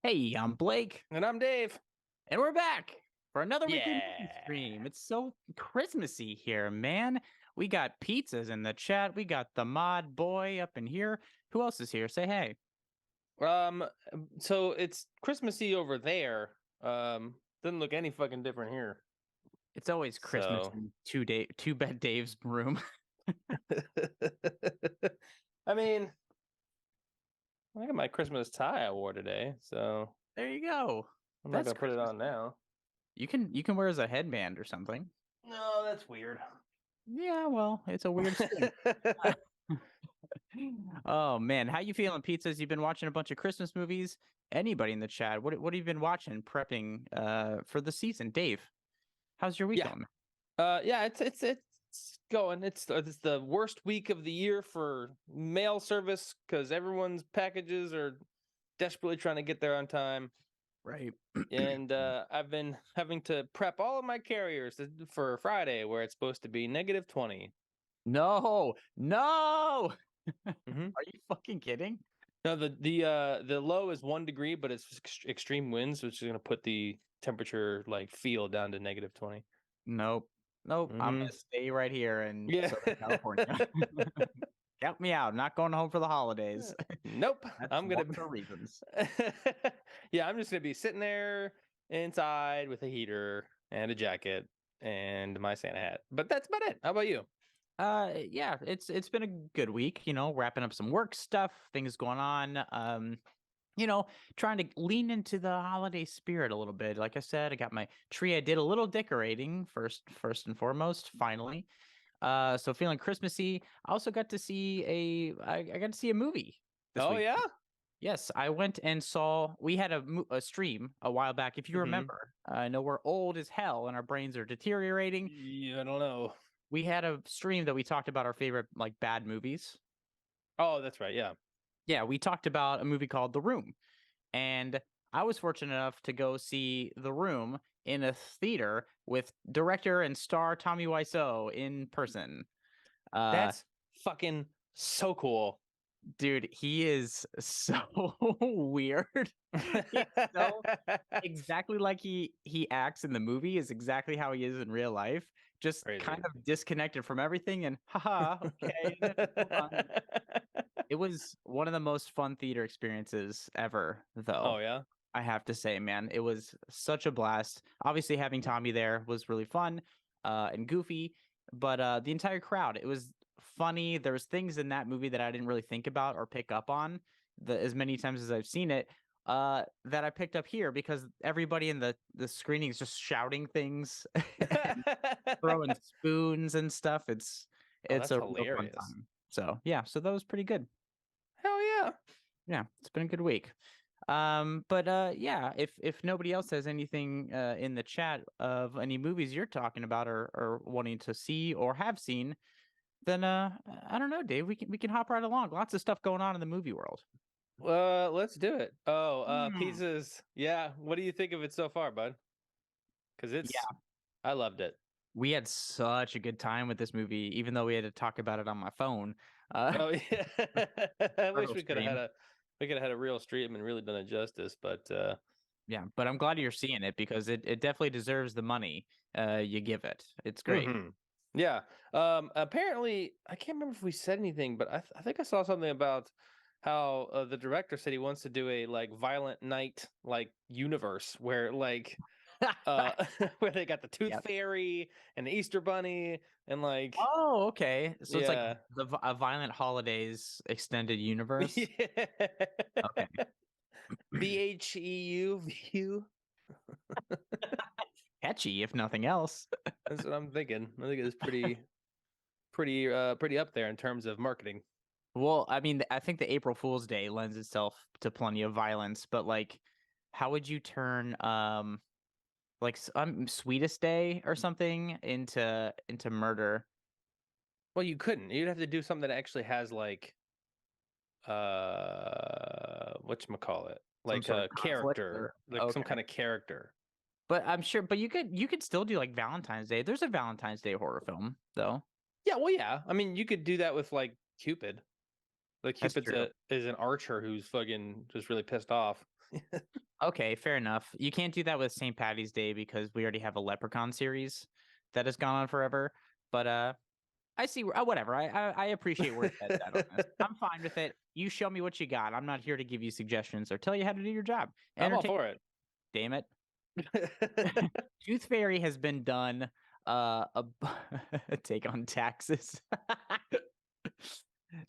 Hey, I'm Blake, And I'm Dave. and we're back for another weekly movie Yeah. stream. It's so Christmassy here, man. We got pizzas in the chat. We got the mod boy up in here. Who else is here? Say hey. Um. So it's Christmassy over there. Doesn't look any fucking different here. It's always Christmas So, in two bed Dave's room. I mean, I got my Christmas tie I wore today, so There you go. I'm not That's gonna put it Christmas. on now. You can wear as a headband or something. No, that's weird. Yeah, well, it's a weird stream. Oh man, how you feeling, pizzas? You've been watching a bunch of Christmas movies. Anybody in the chat? What have you been watching, prepping for the season? Dave, how's your week Yeah. going? Yeah. It's going. It's the worst week of the year for mail service because everyone's packages are desperately trying to get there on time. Right. And I've been having to prep all of my carriers for Friday, where it's supposed to be -20. No, no. Hmm. Are you fucking kidding? No, the low is 1 degree, but it's extreme winds, which is going to put the temperature like feel down to -20. Nope. Nope. I'm Hmm. gonna stay right here in Yeah. Southern California. Count me out. Not going home for the holidays. Nope. That's I'm gonna. one of the reasons. Yeah, I'm just gonna be sitting there inside with a heater and a jacket and my Santa hat. But that's about it. How about you? Yeah, it's been a good week, wrapping up some work stuff, things going on. You know, trying to lean into the holiday spirit a little bit. Like I said, I got my tree. I did a little decorating first and foremost, finally. So feeling Christmassy. I also got to see I got to see a movie this Oh week. yeah. Yes, I went and saw. We had a stream a while back, if you Hmm. remember. I know we're old as hell and our brains are deteriorating. Yeah, I don't know. We had a stream that we talked about our favorite like bad movies. Oh, that's right. Yeah. Yeah, we talked about a movie called The Room, and I was fortunate enough to go see The Room in a theater with director and star Tommy Wiseau in person. Uh, That's fucking so cool. Dude, he is so weird. He's so exactly like he acts in the movie is exactly how he is in real life. Just kind Crazy. of disconnected from everything and haha, okay, move on. It was one of the most fun theater experiences ever, though. Oh yeah. I have to say, man, it was such a blast. Obviously, having Tommy there was really fun and goofy, but the entire crowd, it was funny. There was things in that movie that I didn't really think about or pick up on as many times as I've seen it that I picked up here because everybody in the screening is just shouting things and throwing spoons and stuff. Oh, It's that's a real fun hilarious. time. So yeah, so that was pretty good. Hell yeah. Yeah, it's been a good week. But yeah, if nobody else has anything in the chat of any movies you're talking about or wanting to see or have seen, then I don't know, Dave. We can hop right along. Lots of stuff going on in the movie world. Let's do it. Oh, Hmm. pizzas. Yeah. What do you think of it so far, bud? Because Yeah, I loved it. we had such a good time with this movie, even though we had to talk about it on my phone. Uh, Oh yeah. I wish Turtle had stream. a real stream and really done it justice, but Yeah, but I'm glad you're seeing it because it definitely deserves the money you give it. It's great. hmm. Yeah. Apparently, I can't remember if we said anything, but I think I saw something about how the director said he wants to do a like Violent Night like universe where like uh where they got the Tooth Yep. Fairy and the Easter Bunny and like Oh, okay. So it's like yeah. a Violent Holidays extended universe. Yeah. Okay. VHEU view. Catchy, if nothing else. That's what I'm thinking. I think it's pretty up there in terms of marketing. Well, I mean, I think the April Fool's Day lends itself to plenty of violence, but like, how would you turn like Sweetest Day or something into murder? Well, you couldn't. You'd have to do something that actually has like whatchamacallit? Some Like sort of a conflict character, or like some okay. kind of character. But I'm sure, but you could still do like Valentine's Day. There's a Valentine's Day horror film though. Yeah, well, yeah. I mean, you could do that with like Cupid. Like That's Cupid's true. a is an archer who's fucking just really pissed off. Okay, fair enough. You can't do that with St. Patty's Day because we already have a Leprechaun series that has gone on forever. But I see. Whatever. I appreciate where your head's at on this. I'm fine with it. You show me what you got. I'm not here to give you suggestions or tell you how to do your job. I'm all Entertain. for it. Damn it. Tooth Fairy has been done. Take on taxes.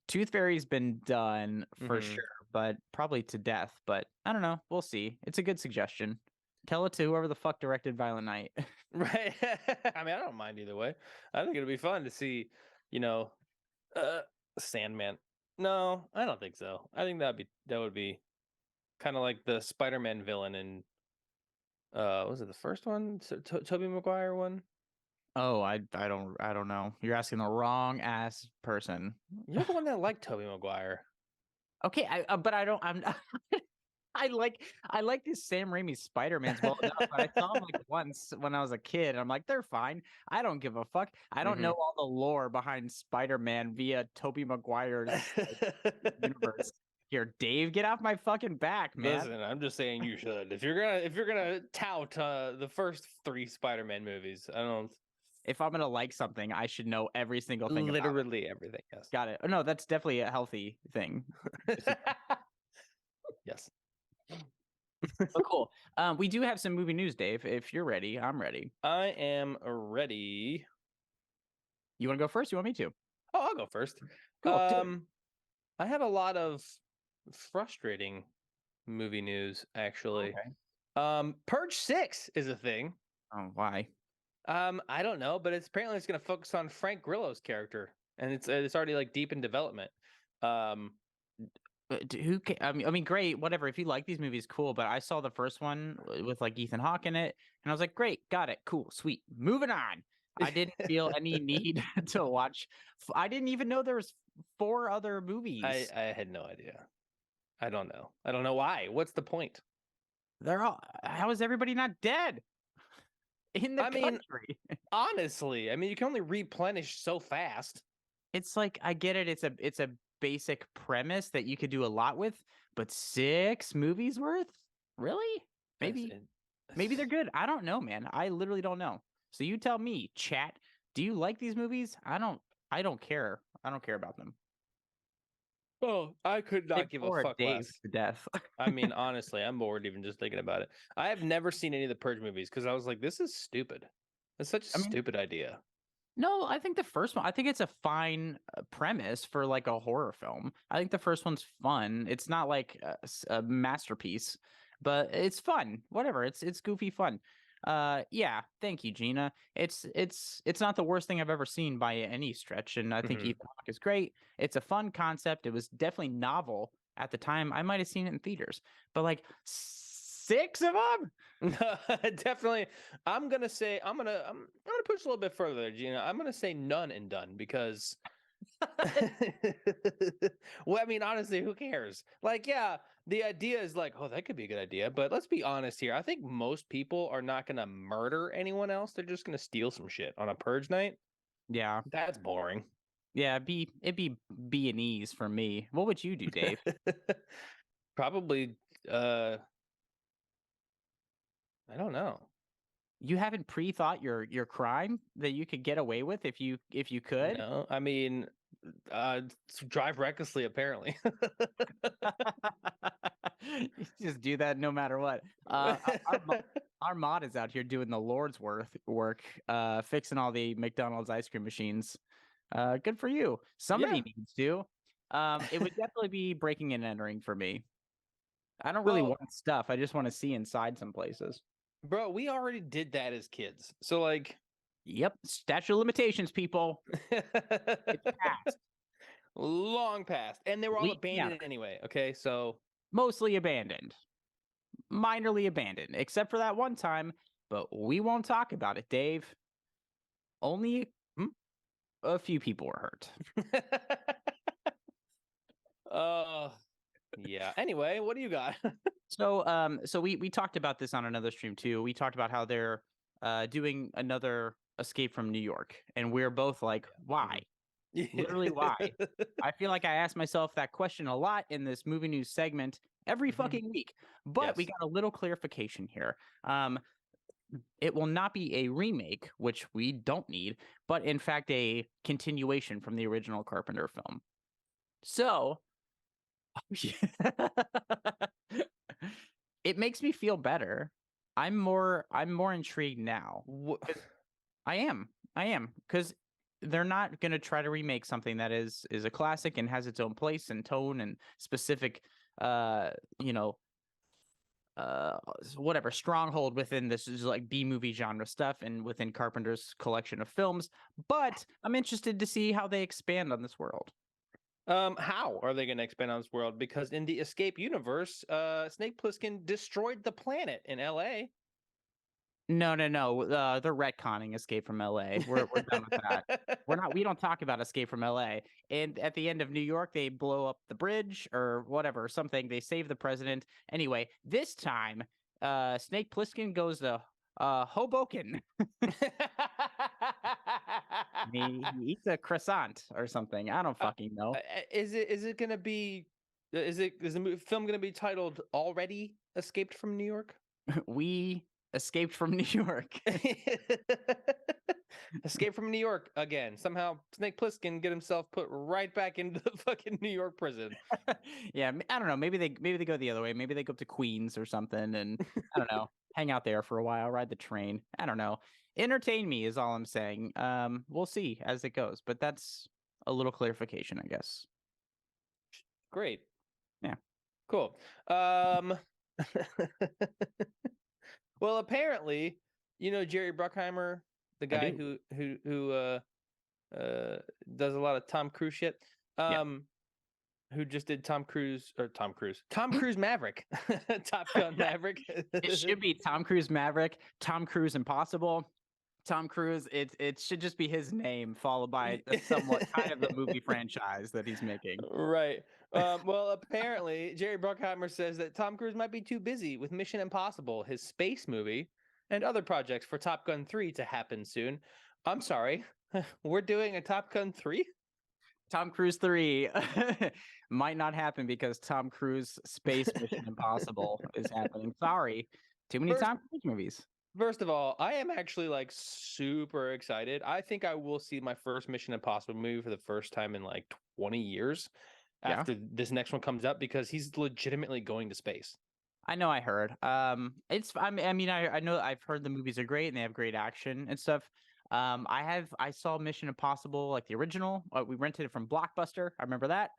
Tooth Fairy's been done for Mhm. sure, but probably to death. But I don't know. We'll see. It's a good suggestion. Tell it to whoever the fuck directed Violent Night. Right. I mean, I don't mind either way. I think it'll be fun to see, you know, uh Sandman. No, I don't think so. I think that would be kind of like the Spider-Man villain in was it the first one? Tobey Maguire one? Oh, I don't know. You're asking the wrong ass person. You're the one that liked Tobey Maguire. Okay, but I don't. I'm. I like these Sam Raimi Spider-Mans well enough, but I saw them like once when I was a kid. And I'm like, they're fine. I don't give a fuck. I don't know Mhm. all the lore behind Spider-Man via Tobey Maguire's universe. Here, Dave, get off my fucking back, man. Listen, I'm just saying you should. If you're gonna tout the first 3 Spider-Man movies, I don't If I'm gonna like something, I should know every single thing about it. literally everything. Yes. Got it. No, that's definitely a healthy thing. Yes. Oh, cool. We do have some movie news, Dave. If you're ready, I'm ready. I am ready. You want to go first? You want me to? Oh, I'll go first. Cool. Do it. I have a lot of frustrating movie news actually. Okay. Purge 6 is a thing. Oh, why? I don't know, but it's going to focus on Frank Grillo's character, and it's already like deep in development. Um, I mean, great. Whatever. If you like these movies, cool. But I saw the first one with like Ethan Hawke in it, and I was like, great, got it, cool, sweet. Moving on. I didn't feel any need to watch. I didn't even know there was 4 other movies. I had no idea. I don't know. I don't know why. What's the point? They're all. How is everybody not dead in the I mean, country? honestly, I mean, you can only replenish so fast. It's like I get it. It's a basic premise that you could do a lot with, but 6 movies worth? Really? Maybe maybe they're good. I don't know, man. I literally don't know. So you tell me, chat. Do you like these movies? I don't care. I don't care about them. Oh, I could They not give a bore fuck Dave less. to death. I mean, honestly, I'm bored even just thinking about it. I have never seen any of the Purge movies because I was like, this is stupid. It's such a I mean, stupid idea. no, I think the first one, I think it's a fine premise for like a horror film. I think the first one's fun. It's not like a masterpiece, but it's fun. Whatever. It's goofy fun. Yeah, thank you, Gina. It's not the worst thing I've ever seen by any stretch, and I think Mhm. Ethan Hawke is great. It's a fun concept. It was definitely novel at the time. I might have seen it in theaters, but like 6 of them? Definitely. I'm gonna push a little bit further there, Gina. I'm gonna say none and done because well, I mean, honestly, who cares? Like, yeah, the idea is like, oh, that could be a good idea, but let's be honest here. I think most people are not gonna murder anyone else. They're just gonna steal some shit on a purge night. Yeah. That's boring. Yeah, it'd be B and E's for me. What would you do, Dave? Probably I don't know. You haven't pre-thought your crime that you could get away with if you could? No, I mean, drive recklessly, apparently. You just do that no matter what. Our mod is out here doing the Lord's work, fixing all the McDonald's ice cream machines. Good for you. Somebody Yeah. needs to. It would definitely be breaking and entering for me. I don't really Well, want stuff. I just want to see inside some places. bro, we already did that as kids. So like Yep, statute of limitations, people. It's past. long past. And they were all Yeah, abandoned anyway. Okay. So mostly abandoned, minorly abandoned, except for that one time. But we won't talk about it, Dave. Only a few people were hurt. uh yeah. Anyway, what do you got? So we talked about this on another stream too. We talked about how they're doing another Escape from New York, and we're both like, why? Literally why? I feel like I ask myself that question a lot in this movie news segment every Mhm. fucking week. But we Yes. got a little clarification here. It will not be a remake, which we don't need, but in fact a continuation from the original Carpenter film. So, it makes me feel better. I'm more intrigued now. Wha 'Cause I am, because they're not gonna try to remake something that is a classic and has its own place and tone and specific, uh, you know, whatever stronghold within this is like B movie genre stuff and within Carpenter's collection of films. But I'm interested to see how they expand on this world. How are they going to expand on this world? Because in the Escape universe, Snake Plissken destroyed the planet in L.A. No, no, no. They're retconning Escape from LA. We're done with that. We don't talk about Escape from LA. And at the end of New York, they blow up the bridge or whatever, something. They save the president. Anyway, this time, Snake Plissken goes to Hoboken. He eats a croissant or something. I don't Uh, fucking know. is it going to be is the film going to be titled Already Escaped from New York? We escaped from New York. Escape from New York again. Somehow Snake Plissken get himself put right back into the fucking New York prison. Yeah, I don't know. Maybe they go the other way. Maybe they go up to Queens or something, and I don't know, hang out there for a while, ride the train. I don't know. Entertain me is all I'm saying. We'll see as it goes, but that's a little clarification, I guess. Great. Yeah. Cool. Well, apparently, Jerry Bruckheimer, the I guy do. who does a lot of Tom Cruise shit. Yeah. Who just did Tom Cruise Maverick, Top Gun Maverick. It should be Tom Cruise Maverick, Tom Cruise Impossible, Tom Cruise. It should just be his name followed by a somewhat kind of the movie franchise that he's making. Right. Well, apparently, Jerry Bruckheimer says that Tom Cruise might be too busy with Mission Impossible, his space movie, and other projects for Top Gun 3 to happen soon. I'm sorry, we're doing a Top Gun 3? Tom Cruise 3 might not happen because Tom Cruise Space Mission Impossible is happening. Sorry. Too many First, Tom Cruise movies. first of all, I am actually like super excited. I think I will see my first Mission Impossible movie for the first time in like 20 years Yeah. after this next one comes up because he's legitimately going to space. I know I heard. I know I've heard the movies are great and they have great action and stuff. I saw Mission Impossible like the original. We rented it from Blockbuster. I remember that.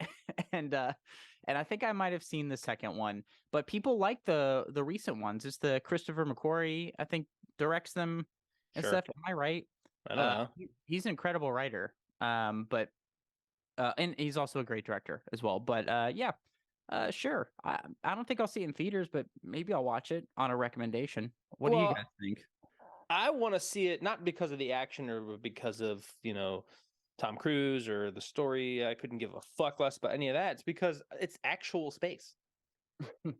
and and I think I might have seen the second one, but people like the recent ones. It's the Christopher McQuarrie, I think, directs them and Sure. stuff. Am I right? I don't know. He's an incredible writer. But and he's also a great director as well. But yeah, sure. I don't think I'll see it in theaters, but maybe I'll watch it on a recommendation. What do you Well, guys think? I want to see it not because of the action or because of, Tom Cruise or the story. I couldn't give a fuck less about any of that. It's because it's actual space.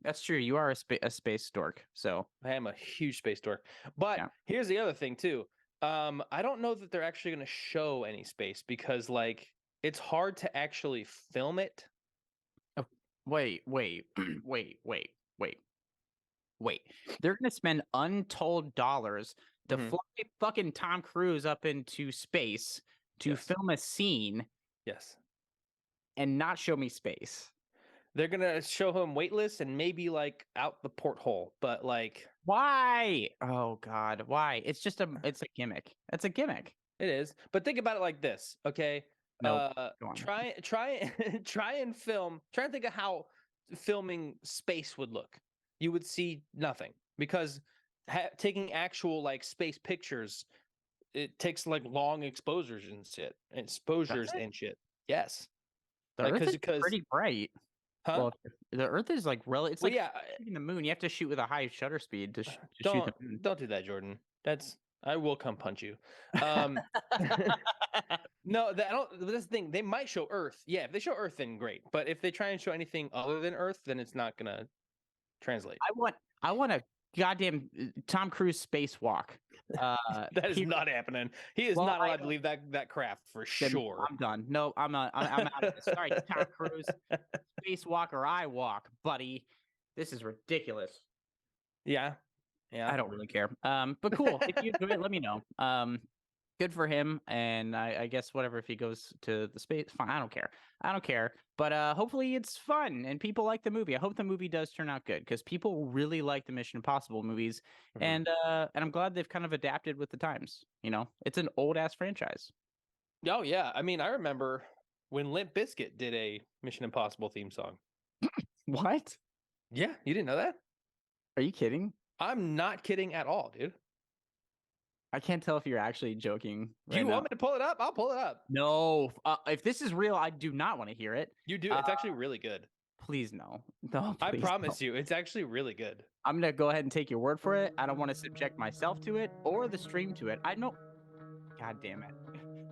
That's true. You are a space dork, so I am a huge space dork. But yeah. here's the other thing too. I don't know that they're actually going to show any space because like it's hard to actually film it. Oh, wait, wait, wait, wait, wait, wait. They're gonna spend untold dollars to Mhm. fly fucking Tom Cruise up into space to Yes. film a scene Yes. and not show me space. They're going to show him weightless and maybe like out the porthole, but like Why? Oh God, why? It's a gimmick. It's a gimmick. it is. But think about it like this, okay? Nope. Go on. Try and film. Try and think of how filming space would look. You would see nothing because taking actual like space pictures, it takes like long exposures and shit. Does Exposures it? and shit. Yes, The like Earth is because pretty bright. huh? Well, the Earth is like really. It's Well, like yeah. shooting the moon. You have to shoot with a high shutter speed to shoot Don't the moon. don't do that, Jordan. That's I will come punch you. Um, no, I don't. That's the thing. They might show Earth. Yeah, if they show Earth, then great. But if they try and show anything other than Earth, then it's not gonna translate. I want to goddamn Tom Cruise spacewalk. That is Here- not happening. He is Well, not allowed to leave that craft for then sure. I'm done. No, I'm not. I'm out of this. Sorry, Tom Cruise, spacewalk or I walk, buddy. This is ridiculous. Yeah. Yeah. I don't really care. But cool. If you enjoy it, let me know. Good for him. And I guess whatever, if he goes to the space, fine. I don't care. I don't care. But hopefully it's fun and people like the movie. I hope the movie does turn out good because people really like the Mission Impossible movies. Mhm. And I'm glad they've kind of adapted with the times. You know, it's an old ass franchise. Oh yeah. I mean, I remember when Limp Bizkit did a Mission Impossible theme song. What? Yeah, you didn't know that? Are you kidding? I'm not kidding at all, dude. I can't tell if you're actually joking. Do you want me to pull it up? I'll pull it up. No. If this is real, I do not want to hear it. You do. It's actually really good. Please no. No, I please promise no. you, it's actually really good. I'm gonna go ahead and take your word for it. I don't want to subject myself to it or the stream to it. I know. God damn it.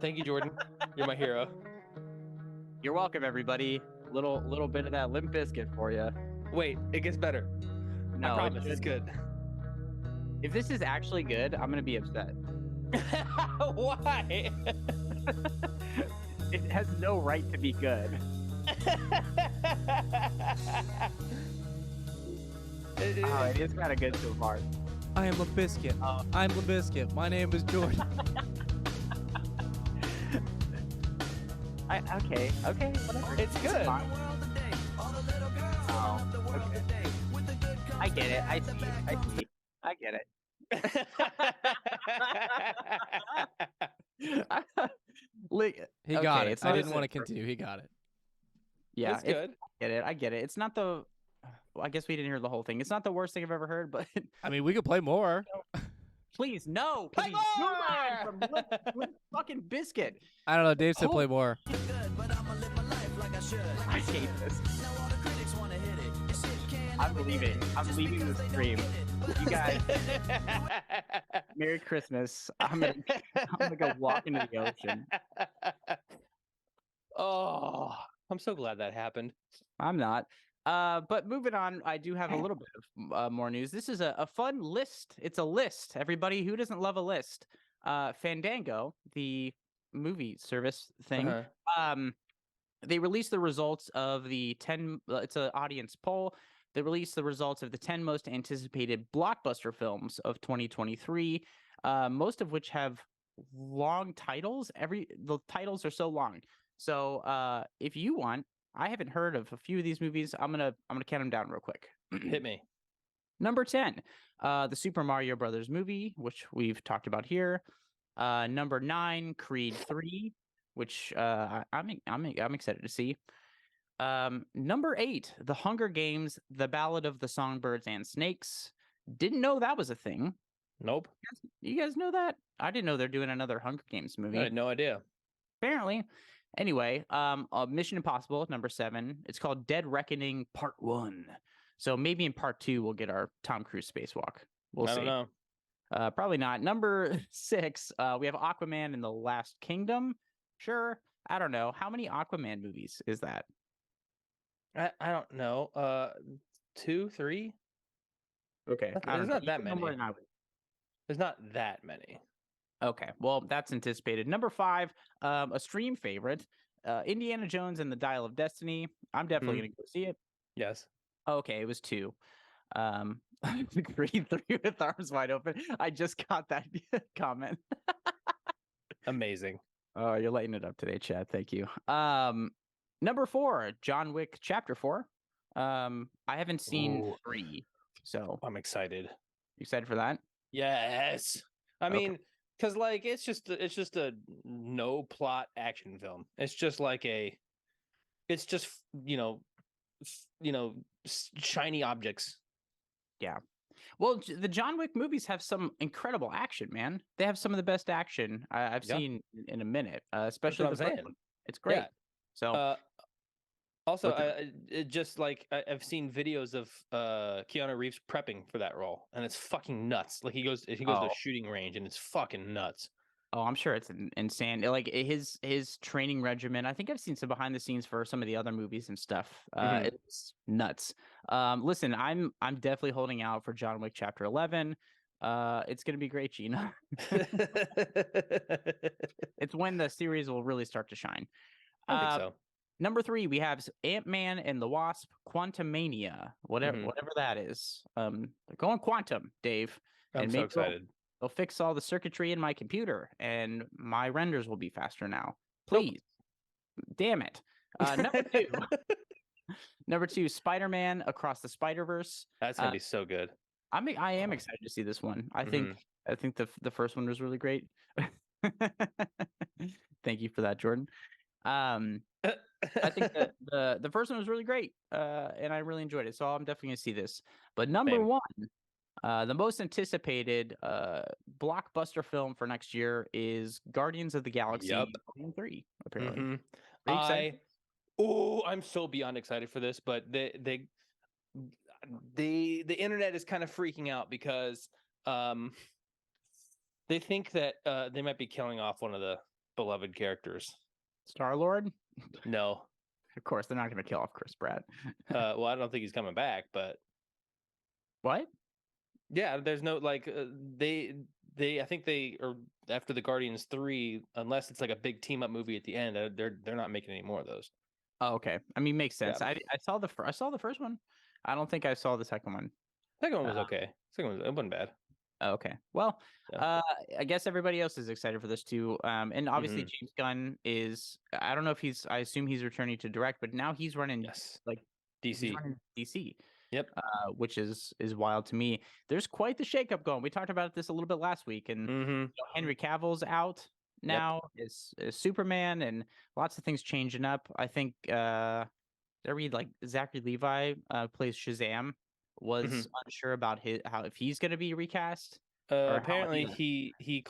Thank you, Jordan. You're my hero. You're welcome, everybody. Little bit of that Limp Bizkit for you. Wait, it gets better. No, I promise it's good. If this is actually good, I'm gonna be upset. Why? It has no right to be good. Oh, it is kind of good so far. I am a biscuit. I'm a biscuit. My name is Jordan. Okay, whatever. It's good. fine. Oh, okay. I get it. I see. I get it. He got Okay, it. it's I not didn't as- want to continue. He got it. Yeah, It's good. I get it. It's not the. Well, I guess we didn't hear the whole thing. It's not the worst thing I've ever heard, but I mean, we could play more. please no. Play Please, move on more! from Limp fucking Biscuit. I don't know. Dave said Oh. play more. I hate this. I'm leaving. I'm leaving the stream. You guys, Merry Christmas. I'm gonna go walk into the ocean. Oh, I'm so glad that happened. I'm not. But moving on, I do have a little bit of more news. This is a fun list. It's a list. Everybody who doesn't love a list. Fandango, the movie service thing, Uh-huh. they released the results of the 10. It's an audience poll. They released the results of the 10 most anticipated blockbuster films of 2023. Most of which have long titles. The titles are so long. So if you want, I haven't heard of a few of these movies. I'm gonna count them down real quick. Hit me. Number 10, the Super Mario Brothers movie, which we've talked about here. Number 9, Creed 3, which I'm excited to see. Number 8, The Hunger Games: The Ballad of the Songbirds and Snakes. Didn't know that was a thing. Nope. You guys know that? I didn't know they're doing another Hunger Games movie. I had no idea. Apparently. Anyway, Mission Impossible, number 7. It's called Dead Reckoning Part 1. So maybe in Part 2 we'll get our Tom Cruise spacewalk. We'll I see. don't know. Probably not. Number 6, we have Aquaman and the Last Kingdom. Sure. I don't know. How many Aquaman movies is that? I don't know. 2, 3? Okay. There's not that many. More than I would. There's not that many. Okay, well, that's anticipated. Number 5, a stream favorite, Indiana Jones and the Dial of Destiny. I'm definitely going to go see it. Yes. Okay, it was 2. Creed 3 with arms wide open. I just got that comment. Amazing. Oh, you're lighting it up today, Chad. Thank you. Number 4, John Wick Chapter 4. I haven't seen Ooh. 3, so I'm excited. you excited for that? Yes. I Okay. mean, because like it's just a no plot action film. It's just like it's just shiny objects. Yeah. Well, the John Wick movies have some incredible action, man. They have some of the best action I've Yeah. seen in a minute, especially what the I'm first saying. one. It's great. Yeah. So Also, What it just like I've seen videos of Keanu Reeves prepping for that role, and it's fucking nuts. Like he goes to Oh. a shooting range, and it's fucking nuts. Oh, I'm sure it's insane. Like his training regimen. I think I've seen some behind the scenes for some of the other movies and stuff. Mhm. It's nuts. Listen, I'm definitely holding out for John Wick Chapter 11. It's gonna be great, Gina. It's when the series will really start to shine. I think Uh, so. Number 3, we have Ant-Man and the Wasp: Quantumania, whatever Mhm. whatever that is. They're going quantum, Dave, I'm and so maybe excited. they'll fix all the circuitry in my computer, and my renders will be faster now. Nope. Please, damn it. Number 2, number 2, Spider-Man Across the Spider-Verse. That's gonna Uh, be so good. I am excited to see this one. Mhm. I think the first one was really great. Thank you for that, Jordan. Um, I think that the first one was really great, and I really enjoyed it. So I'm definitely gonna see this. But number Same. one, the most anticipated blockbuster film for next year is Guardians of the Yep. Galaxy Volume 3. Apparently, Mhm. are you excited? I'm so beyond excited for this, but the internet is kind of freaking out because um they think that they might be killing off one of the beloved characters. Star Lord? No. Of course, they're not gonna kill off Chris Pratt. Well, I don't think he's coming back, but What? yeah, there's no like they I think they are after the Guardians 3, unless it's like a big team up movie at the end, they're not making any more of those. Oh, okay. I mean, makes Yeah. sense. I saw I saw the first one. I don't think I saw the second one. Second one was Uh, okay. Second one it wasn't bad. Oh, okay. Well, Yeah. I guess everybody else is excited for this too. And obviously Mhm. James Gunn is, I don't know if I assume he's returning to direct, but now he's running Yes. like he's DC. running DC, Yep. which is wild to me. There's quite the shakeup going. We talked about this a little bit last week, and Mhm. Henry Cavill's out Yep. now is Superman, and lots of things changing up. I think I read like Zachary Levi plays Shazam, was Mhm. unsure about how if he's going to be recast or how Apparently he. he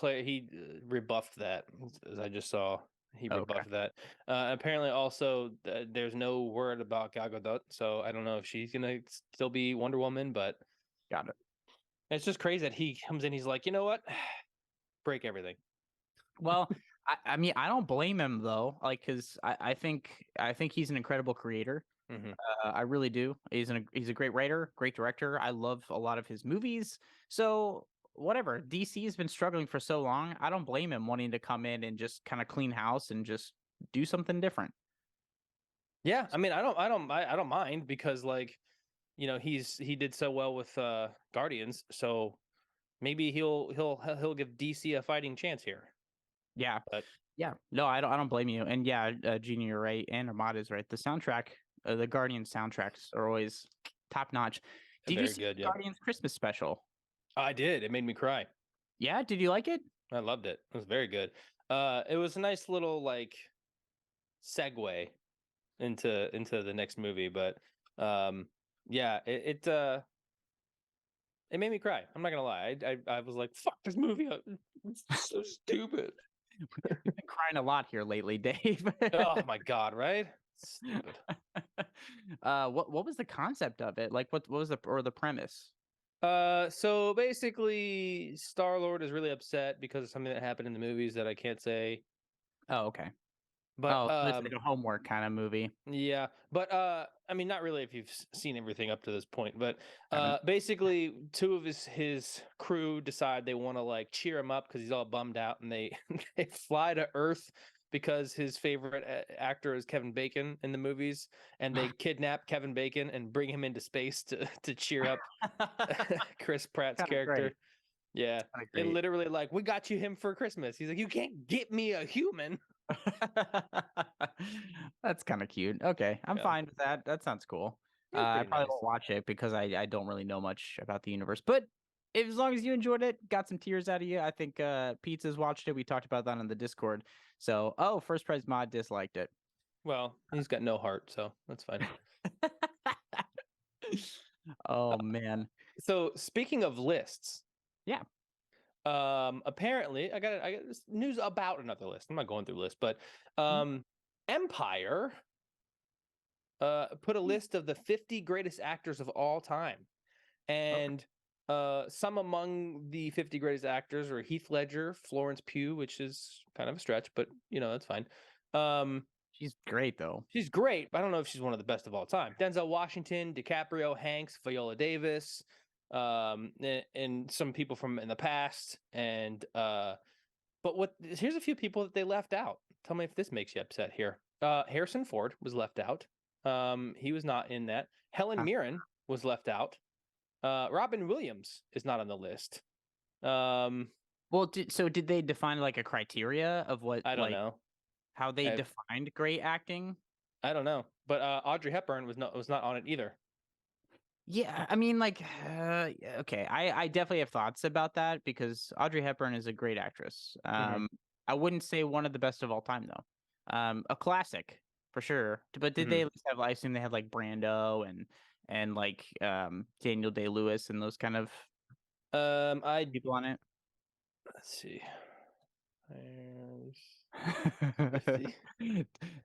rebuffed that, as I just saw. He Okay, rebuffed that. Apparently, also there's no word about Gal Gadot, so I don't know if she's gonna still be Wonder Woman. But got it. it's just crazy that he comes in. He's like, you know what? Break everything. Well, I mean, I don't blame him though, like because I think he's an incredible creator. Hmm. I really do. He's a great writer, great director. I love a lot of his movies. So whatever, DC has been struggling for so long. I don't blame him wanting to come in and just kind of clean house and just do something different. Yeah, I mean, I don't mind because like, he did so well with Guardians, so maybe he'll give DC a fighting chance here. Yeah. But Yeah. No, I don't blame you. And yeah, Genie, you're right. And Armada is right. The soundtrack, the Guardian soundtracks are always top notch. Did you very see good. the Yep, Guardians Christmas special? I did. It made me cry. Yeah. Did you like it? I loved it. It was very good. It was a nice little like segue into the next movie, but um, yeah, it made me cry. I'm not gonna lie. I was like, fuck this movie. It's so stupid. You've been crying a lot here lately, Dave. Oh my god, right? Stupid. What was the concept of it? Like, what was the premise? So basically, Star Lord is really upset because of something that happened in the movies that I can't say. Oh, okay. But Oh, so it's like a homework kind of movie. yeah, but I mean, not really if you've seen everything up to this point. But Haven't. basically, two of his crew decide they want to like cheer him up because he's all bummed out, and they they fly to Earth because his favorite actor is Kevin Bacon in the movies, and they kidnap Kevin Bacon and bring him into space to cheer up Chris Pratt's Kind of character. great. Yeah, Kind of they great. literally like, we got you him for Christmas. He's like, you can't get me a human. That's kind of cute. Okay, I'm Yeah, fine with that. That sounds cool. it was I pretty probably nice. won't watch it because I don't really know much about the universe. But if, as long as you enjoyed it, got some tears out of you, I think Pizza's watched it. We talked about that on the Discord. So, oh, First Prize Mod disliked it. Well, he's got no heart, so that's fine. Oh man. So speaking of lists, Yeah. apparently I got this news about another list. I'm not going through lists, but Mm, Empire put a list of the 50 greatest actors of all time. okay. And Some among the 50 greatest actors are Heath Ledger, Florence Pugh, which is kind of a stretch, but that's fine. She's great though. She's great, but I don't know if she's one of the best of all time. Denzel Washington, DiCaprio, Hanks, Viola Davis, and some people from in the past. And but here's a few people that they left out. Tell me if this makes you upset here. Harrison Ford was left out. He was not in that. Helen Mirren was left out. Robin Williams is not on the list. Well, did they define like a criteria of what I don't know. how they defined great acting? I don't know, but Audrey Hepburn was not on it either. Yeah, I mean, like, okay, I definitely have thoughts about that because Audrey Hepburn is a great actress. I wouldn't say one of the best of all time though. A classic for sure. But did they at least have? I assume they had like Brando and like Daniel Day-Lewis and those kind of people on it. Let's see.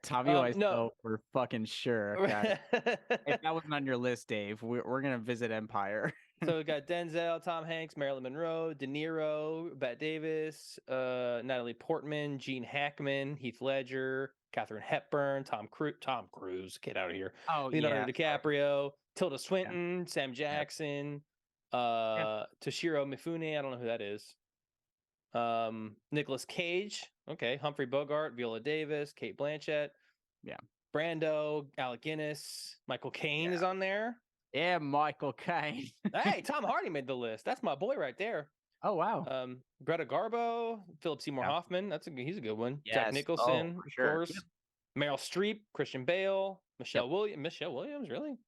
Tommy Wiseau, we're fucking sure. Guys. If that wasn't on your list, Dave, we're gonna visit Empire. So we got Denzel, Tom Hanks, Marilyn Monroe, De Niro, Bette Davis, Natalie Portman, Gene Hackman, Heath Ledger, Katharine Hepburn, Tom Cruise, get out of here. Leonardo DiCaprio, Tilda Swinton, Sam Jackson, Toshiro Mifune, I don't know who that is. Nicolas Cage, okay, Humphrey Bogart, Viola Davis, Kate Blanchett, Brando, Alec Guinness, Michael Caine is on there. Yeah, Michael Caine. Hey, Tom Hardy made the list. That's my boy right there. Oh wow. Greta Garbo, Philip Seymour Hoffman. He's a good one. Yes. Jack Nicholson, of course. Yep. Meryl Streep, Christian Bale, Michelle Williams, really?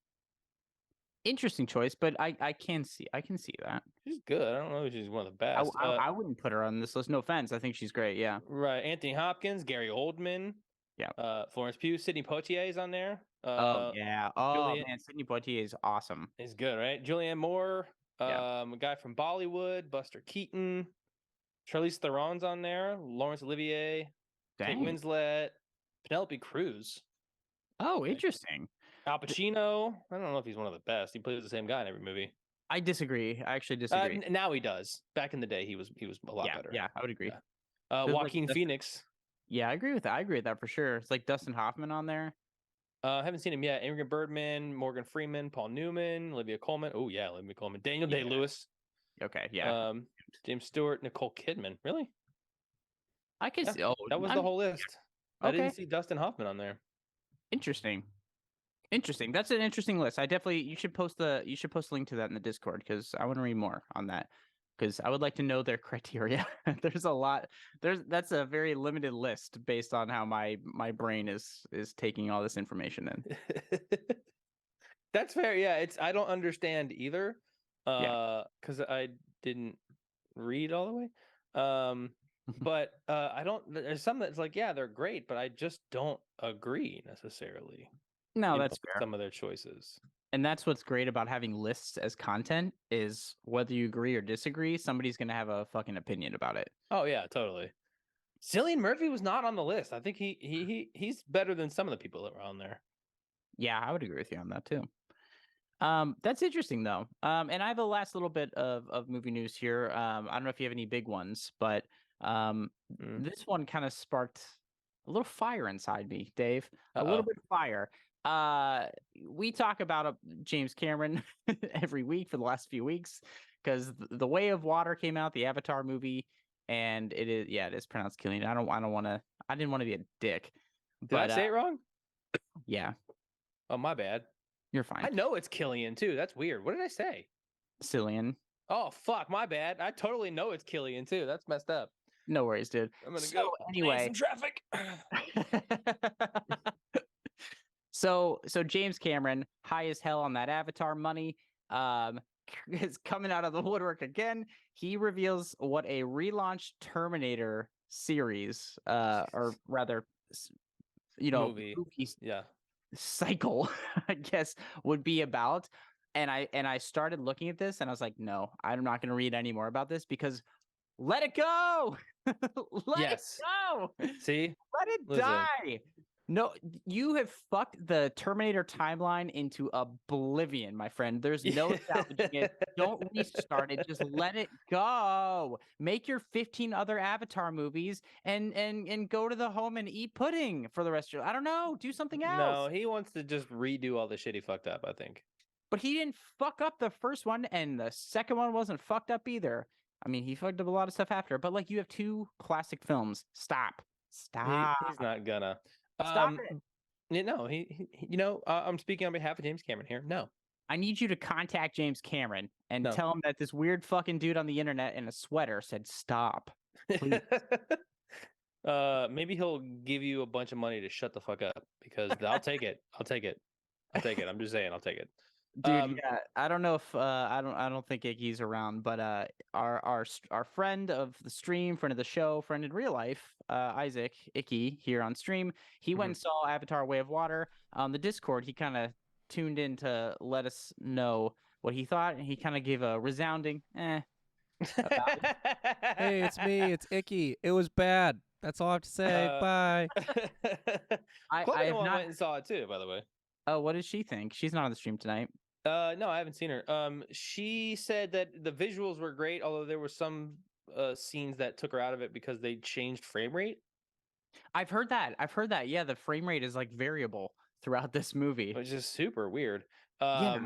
Interesting choice, but I can see that. She's good. I don't know if she's one of the best. I wouldn't put her on this list. No offense. I think she's great. Yeah. Right. Anthony Hopkins, Gary Oldman. Yeah. Florence Pugh, Sidney Poitier is on there. Oh yeah. Oh man, Sidney Poitier is awesome. He's good, right? Julianne Moore. A guy from Bollywood, Buster Keaton. Charlize Theron's on there. Laurence Olivier. Kate Winslet. Penelope Cruz. Oh, interesting. Al Pacino. I don't know if he's one of the best. He plays the same guy in every movie. I disagree. I actually disagree. Now he does. Back in the day, he was a lot better. Yeah, I would agree. Joaquin Phoenix. Yeah, I agree with that. I agree with that for sure. It's like Dustin Hoffman on there. I haven't seen him yet. Ingrid Bergman, Morgan Freeman, Paul Newman, Olivia Colman. Oh yeah, Olivia Colman. Daniel Day-Lewis. Okay, yeah. James Stewart, Nicole Kidman. Really? I can see. Oh, that was the whole list. Okay. I didn't see Dustin Hoffman on there. Interesting. That's an interesting list. You should post a link to that in the Discord because I want to read more on that. Because I would like to know their criteria. There's a lot. That's a very limited list based on how my brain is taking all this information in. That's fair. Yeah, I don't understand either. Because I didn't read all the way. But I don't. There's some that's like, yeah, they're great, but I just don't agree necessarily. No, that's fair. Some of their choices. And that's what's great about having lists as content is whether you agree or disagree, somebody's going to have a fucking opinion about it. Oh, yeah, totally. Cillian Murphy was not on the list. I think he's better than some of the people that were on there. Yeah, I would agree with you on that too. That's interesting though. And I have a last little bit of movie news here. I don't know if you have any big ones, but this one kind of sparked a little fire inside me, Dave. A little bit of fire. We talk about James Cameron every week for the last few weeks because The Way of Water came out, the Avatar movie, and it is pronounced Killian. I didn't want to be a dick. Did I say it wrong? Yeah. Oh, my bad. You're fine. I know it's Killian too. That's weird. What did I say? Cillian. Oh fuck, my bad. I totally know it's Killian too. That's messed up. No worries, dude. I'm gonna go anyway. Some traffic. So James Cameron, high as hell on that Avatar money, is coming out of the woodwork again. He reveals what a relaunched Terminator series, or rather, movie, cycle, I guess, would be about. And I started looking at this, and I was like, no, I'm not going to read any more about this because let it go. Let it go. See, let it die. No, you have fucked the Terminator timeline into oblivion, my friend. There's no salvaging it. Don't restart it. Just let it go. Make your 15 other Avatar movies and go to the home and eat pudding for the rest of your. I don't know. Do something else. No, he wants to just redo all the shit he fucked up, I think. But he didn't fuck up the first one, and the second one wasn't fucked up either. I mean, he fucked up a lot of stuff after, but like you have two classic films. Stop. Stop. He's not gonna. Stop it. No, I'm speaking on behalf of James Cameron here. No. I need you to contact James Cameron and No. tell him that this weird fucking dude on the internet in a sweater said stop. Please. Maybe he'll give you a bunch of money to shut the fuck up because I'll take it. I'll take it. I'll take it. I'm just saying, I'll take it. Dude, yeah, I don't know if I don't think Icky's around, but our friend of the stream, friend of the show, friend in real life, Isaac Icky here on stream, he went and saw Avatar: Way of Water on the Discord. He kind of tuned in to let us know what he thought, and he kind of gave a resounding about it. Hey, it's me. It's Icky. It was bad. That's all I have to say. Bye. Chloe have not. went and saw it too, by the way. Oh, what does she think? She's not on the stream tonight. No, I haven't seen her. She said that the visuals were great, although there were some scenes that took her out of it because they changed frame rate. I've heard that. Yeah, the frame rate is like variable throughout this movie. Which is super weird. Yeah.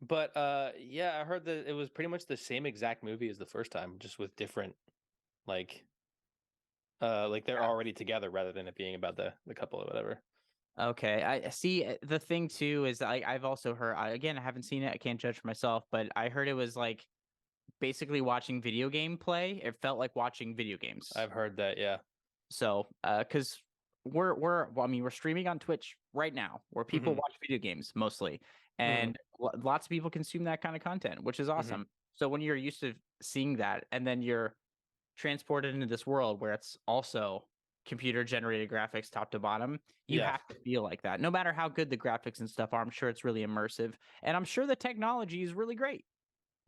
But yeah, I heard that it was pretty much the same exact movie as the first time, just with different like they're already together rather than it being about the couple or whatever. Okay, I see. The thing too is I've also heard. Again, I haven't seen it. I can't judge for myself, but I heard it was like basically watching video game play. It felt like watching video games. I've heard that, yeah. So, because I mean, we're streaming on Twitch right now, where people watch video games mostly, and lots of people consume that kind of content, which is awesome. So when you're used to seeing that, and then you're transported into this world where it's also computer generated graphics top to bottom, you have to feel like that. No matter how good the graphics and stuff are, I'm sure it's really immersive, and I'm sure the technology is really great.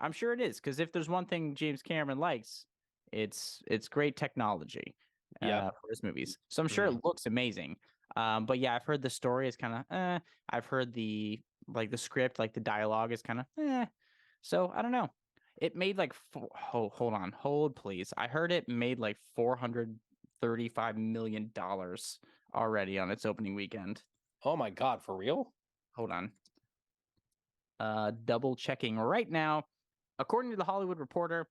I'm sure it is, because if there's one thing James Cameron likes, it's great technology for his movies. So I'm sure it looks amazing. But yeah, I've heard the story is kind of I've heard the script, like the dialogue is kind of so I don't know. It made like hold please. I heard it made like $435 million already on its opening weekend. Oh my god, for real? Hold on. Double checking right now. According to the Hollywood Reporter,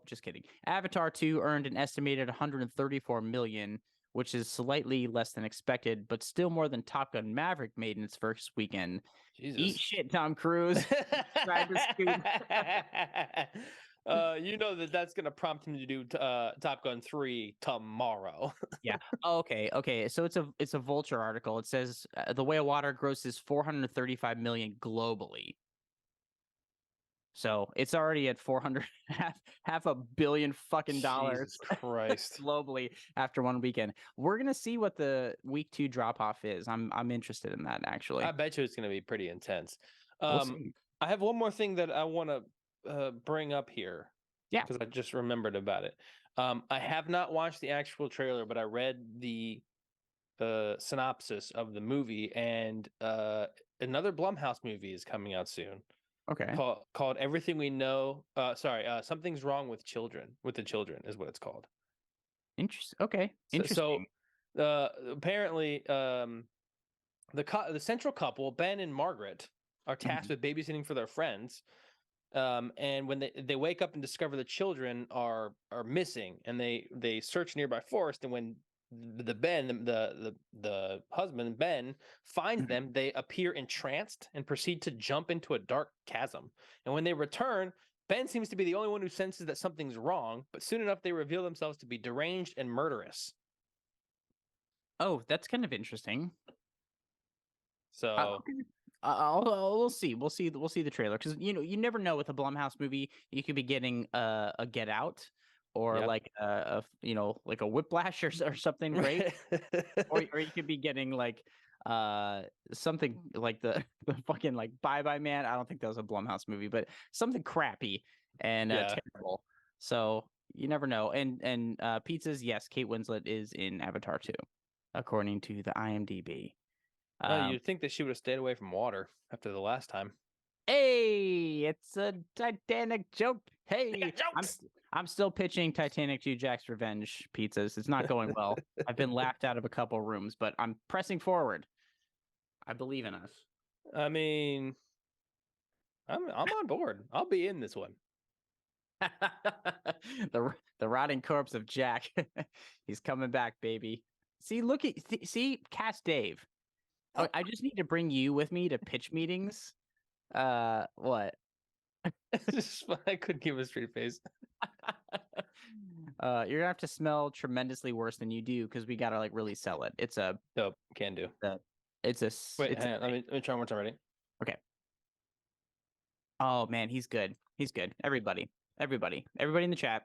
just kidding. Avatar 2 earned an estimated 134 million, which is slightly less than expected, but still more than Top Gun Maverick made in its first weekend. Jesus. Eat shit, Tom Cruise. Tried to scoop. You know that's going to prompt him to do Top Gun 3 tomorrow. Yeah. Okay. So it's a Vulture article. It says The Way of Water grosses 435 million globally. So it's already at 400 half a billion fucking dollars. Jesus Christ. Globally after one weekend. We're gonna see what the week 2 drop off is. I'm interested in that actually. I bet you it's gonna be pretty intense. We'll see. I have one more thing that I want to bring up here. Yeah, because I just remembered about it. I have not watched the actual trailer, but I read the synopsis of the movie, and another Blumhouse movie is coming out soon. Okay. Called Everything We Know. Something's Wrong with Children. With the Children is what it's called. Interesting. Okay. Interesting. So apparently, the central couple, Ben and Margaret, are tasked with babysitting for their friends. And when they wake up and discover the children are missing, and they search nearby forest, and when the husband Ben finds them, they appear entranced and proceed to jump into a dark chasm. And when they return, Ben seems to be the only one who senses that something's wrong, but soon enough they reveal themselves to be deranged and murderous. Oh, that's kind of interesting. So we'll see. We'll see the trailer, because you never know with a Blumhouse movie. You could be getting a Get Out, or like a Whiplash or something great, or you could be getting like something like the fucking like Bye Bye Man. I don't think that was a Blumhouse movie, but something crappy and terrible. So you never know. And pizzas, yes, Kate Winslet is in Avatar 2. according to the IMDb. You'd think that she would have stayed away from water after the last time. Hey, it's a Titanic joke. Hey, I'm still pitching Titanic 2 Jack's Revenge pizzas. It's not going well. I've been laughed out of a couple rooms, but I'm pressing forward. I believe in us. I mean, I'm on board. I'll be in this one. the rotting corpse of Jack. He's coming back, baby. See, look at see, cast Dave. Oh, I just need to bring you with me to pitch meetings. What? I couldn't give a straight face. You're gonna have to smell tremendously worse than you do because we gotta like really sell it. It's a Dope. Can do. it's a Wait, it's hang on. Let me try one more time. Ready? Oh man, he's good. He's good. Everybody in the chat.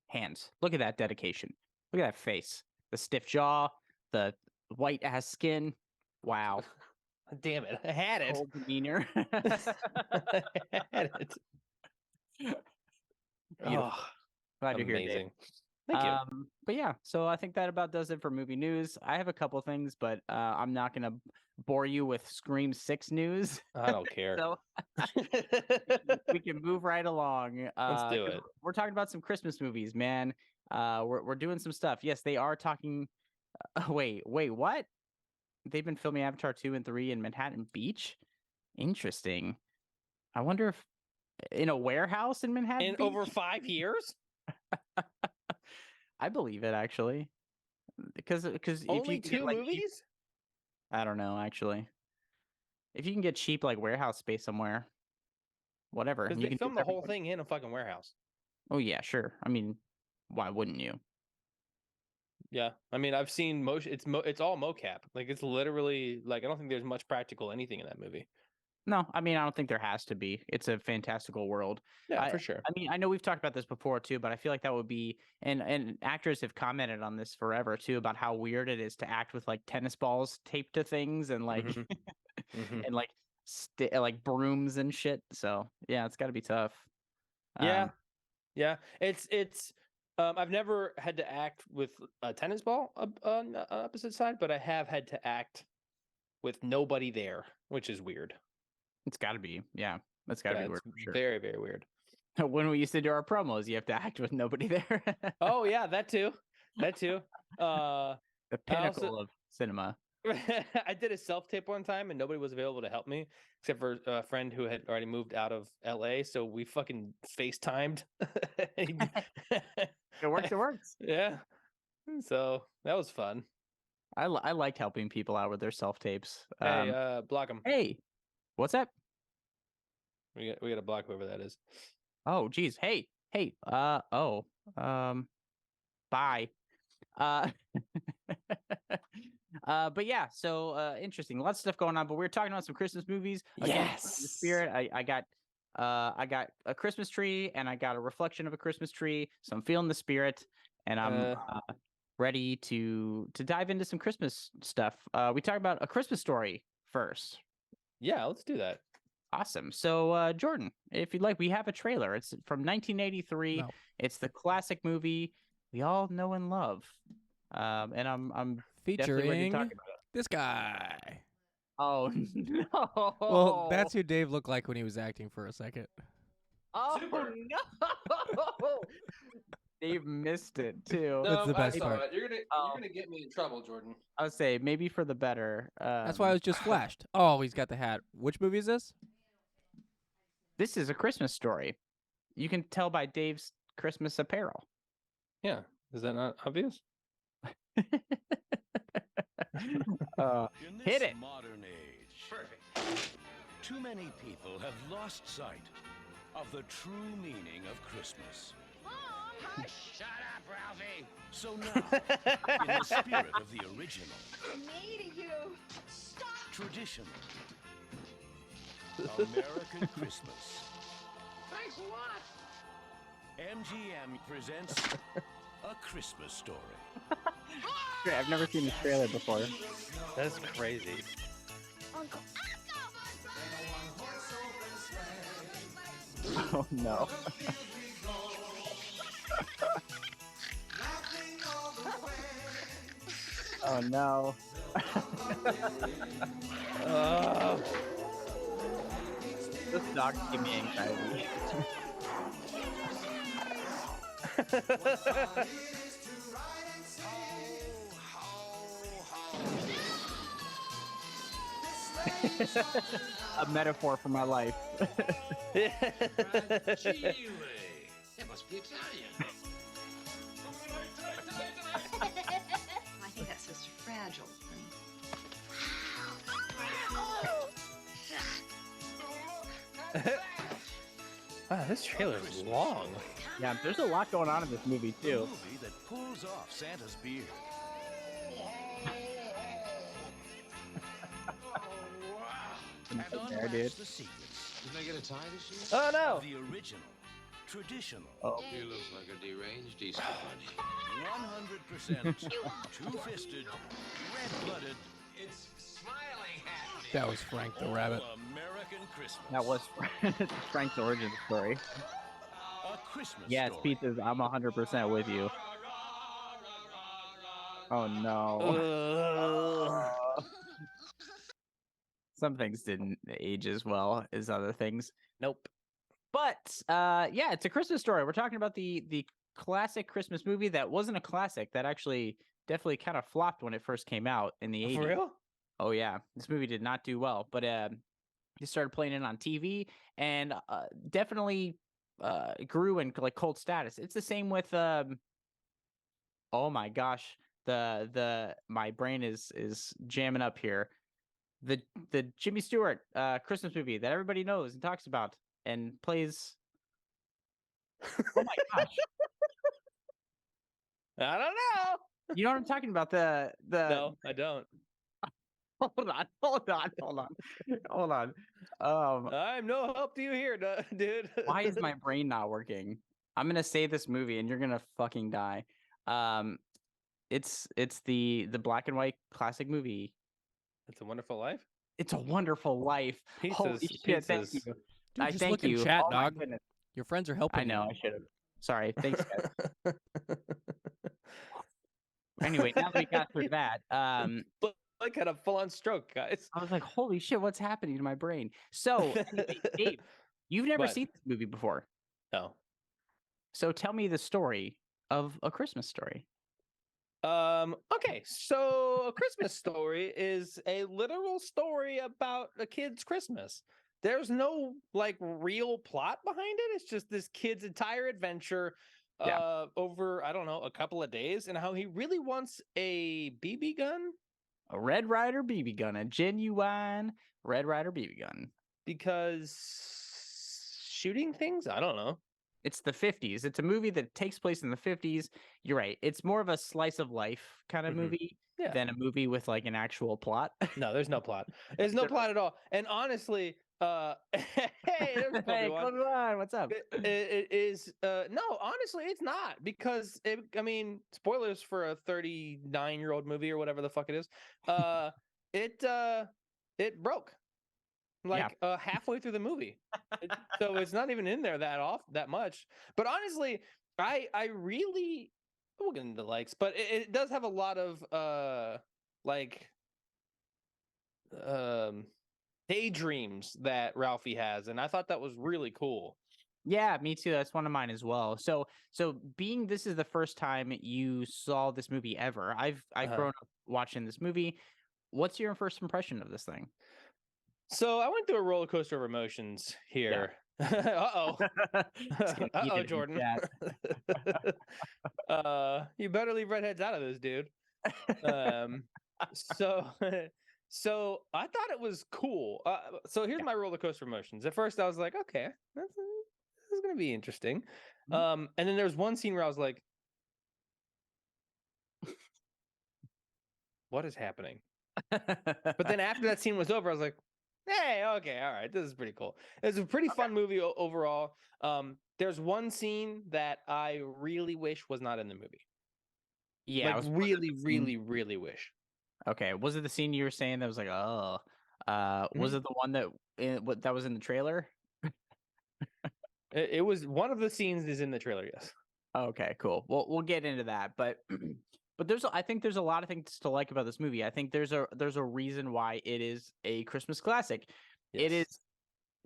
Hands. Look at that dedication. Look at that face. The stiff jaw. The white ass skin. Wow. Damn it! I had it. Cold demeanor. I had it. Beautiful. Glad you're here, Dave. Amazing. Thank you. But yeah, so I think that about does it for movie news. I have a couple things, but I'm not gonna bore you with Scream 6 news. I don't care. So we can move right along. Let's do it. We're talking about some Christmas movies, man. We're doing some stuff. Yes, they are talking. Wait, what? They've been filming Avatar 2 and 3 in Manhattan Beach. Interesting. I wonder if in a warehouse in Manhattan In Beach? over 5 years? I believe it actually, because if Only you can 2 get, like, cheap- movies? I don't know actually. If you can get cheap like warehouse space somewhere, whatever. Because you they can do filmed the whole everybody. thing in a fucking warehouse. Oh yeah, sure. I mean, why wouldn't you? Yeah, I mean, I've seen motion. It's all mocap. Like it's literally like I don't think there's much practical anything in that movie. No, I mean I don't think there has to be. It's a fantastical world. Yeah, for sure. I mean, I know we've talked about this before too, but I feel like that would be and actors have commented on this forever too about how weird it is to act with like tennis balls taped to things and like Mhm. Mhm. and like like brooms and shit. So yeah, it's got to be tough. Yeah, yeah. It's. I've never had to act with a tennis ball on the opposite side, but I have had to act with nobody there, which is weird. It's got to be. Yeah, that's got to Yeah, be weird it's for sure. very, very weird. When we used to do our promos, you have to act with nobody there. Oh yeah, that too. That too. The pinnacle of cinema. I did a self tape one time and nobody was available to help me except for a friend who had already moved out of LA. So we fucking FaceTimed. It works. It works. Yeah. So that was fun. I liked helping people out with their self tapes. Hey, block them. Hey, what's up? We got to block whoever that is. Oh, geez. Hey. Bye. But yeah, so interesting. Lots of stuff going on. But we're talking about some Christmas movies. Again, the spirit. I got a Christmas tree, and I got a reflection of a Christmas tree. So I'm feeling the spirit, and I'm ready to dive into some Christmas stuff. We talk about A Christmas Story first. Yeah, let's do that. Awesome. So Jordan, if you'd like, we have a trailer. It's from 1983. No. It's the classic movie we all know and love. And I'm definitely ready to talk Featuring about it. this guy. Oh no! Well, that's who Dave looked like when he was acting for a second. Oh no! Dave missed it too. That's the best part. You're gonna get me in trouble, Jordan. I would say maybe for the better. That's why I was just flashed. Oh, he's got the hat. Which movie is this? This is A Christmas Story. You can tell by Dave's Christmas apparel. Yeah, is that not obvious? Hit it. Modern age. Perfect. Too many people have lost sight of the true meaning of Christmas. Mom! Shut up, Ralphie! So now, in the spirit of the original, Me to you! Stop! traditional, American Christmas, Thanks a lot! MGM presents A Christmas Story. Great, I've never seen this trailer before. That's crazy. Uncle! Oh no. Oh no. This dog give me anxiety. A metaphor for my life. Chile. That must be Italian. I think that sister fragile, Wow, this trailer is long. Yeah, there's a lot going on in this movie The too. movie that pulls off Santa's beard. And There, unwraps dude. the secrets Didn't I get a tie this year? Oh no! of the original, traditional, Oh, He looks like a deranged Easter bunny. 100% two-fisted, red-blooded. It's smiling happy. That was Frank the Rabbit. All-American Christmas. that was Frank's origin story. A Christmas Yes, story. pizzas. I'm 100% with you. Oh no. Some things didn't age as well as other things. Nope. But yeah, it's a Christmas story. We're talking about the classic Christmas movie that wasn't a classic, that actually definitely kind of flopped when it first came out in the 80s. For real? Oh yeah, this movie did not do well, but they started playing it on TV and definitely grew in like cult status. It's the same with oh my gosh, the my brain is jamming up here. The Jimmy Stewart Christmas movie that everybody knows and talks about and plays. Oh my gosh, I don't know. you know what I'm talking about? The No, I don't. hold on. I'm no help to you here, dude. Why is my brain not working? I'm gonna say this movie and you're gonna fucking die. It's the black and white classic movie. It's a Wonderful Life? It's a Wonderful Life. Holy Pizzas, shit! Thank pizzas. you. Dude, I just thank look in you. chat, Oh my dog. goodness. Your friends are helping. I know. you. I should have. Sorry. Thanks, guys. Anyway, now that we got through that, Like had a full-on stroke, guys. I was like, "Holy shit! What's happening to my brain?" So, anyway, Dave, you've never What? seen this movie before, No. so tell me the story of A Christmas Story. Okay, so A Christmas Story is a literal story about a kid's Christmas. There's no like real plot behind it. It's just this kid's entire adventure Yeah. over, I don't know, a couple of days, and how he really wants a BB gun A Red Ryder BB gun, a genuine Red Ryder BB gun. because shooting things? I don't know. It's the 50s. It's a movie that takes place in the 50s. You're right. It's more of a slice of life kind of Mhm. movie Yeah. than a movie with like an actual plot. No, there's no plot. There's no plot at all. And honestly, hey, there's Hey, Kobe one. Kobe One, what's up? It is no, honestly, it's not, because I mean, spoilers for a 39-year-old movie or whatever the fuck it is. It broke like halfway through the movie. So it's not even in there that much. But honestly, I really, we'll get into the likes, but it does have a lot of like daydreams that Ralphie has, and I thought that was really cool. Yeah, me too. That's one of mine as well. So being this is the first time you saw this movie ever, I've Uh-huh. grown up watching this movie. What's your first impression of this thing? So I went through a roller coaster of emotions here. Uh-oh. It's gonna eat it Uh-oh, in Jordan. chat. You better leave redheads out of this, dude. So so I thought it was cool. So here's my roller coaster emotions. At first I was like, okay, this is gonna be interesting. Mhm. And then there's one scene where I was like, what is happening? But then after that scene was over, I was like, hey, okay, all right, this is pretty cool. It's a pretty fun movie overall. There's one scene that I really wish was not in the movie. Yeah, Like was it really, the scene- really, really wish. Okay, was it the scene you were saying that was like, oh, was it the one that that was in the trailer? It was one of the scenes is in the trailer, yes. Okay, cool. Well, we'll get into that, but But I think there's a lot of things to like about this movie. I think there's a reason why it is a Christmas classic. It is Yes.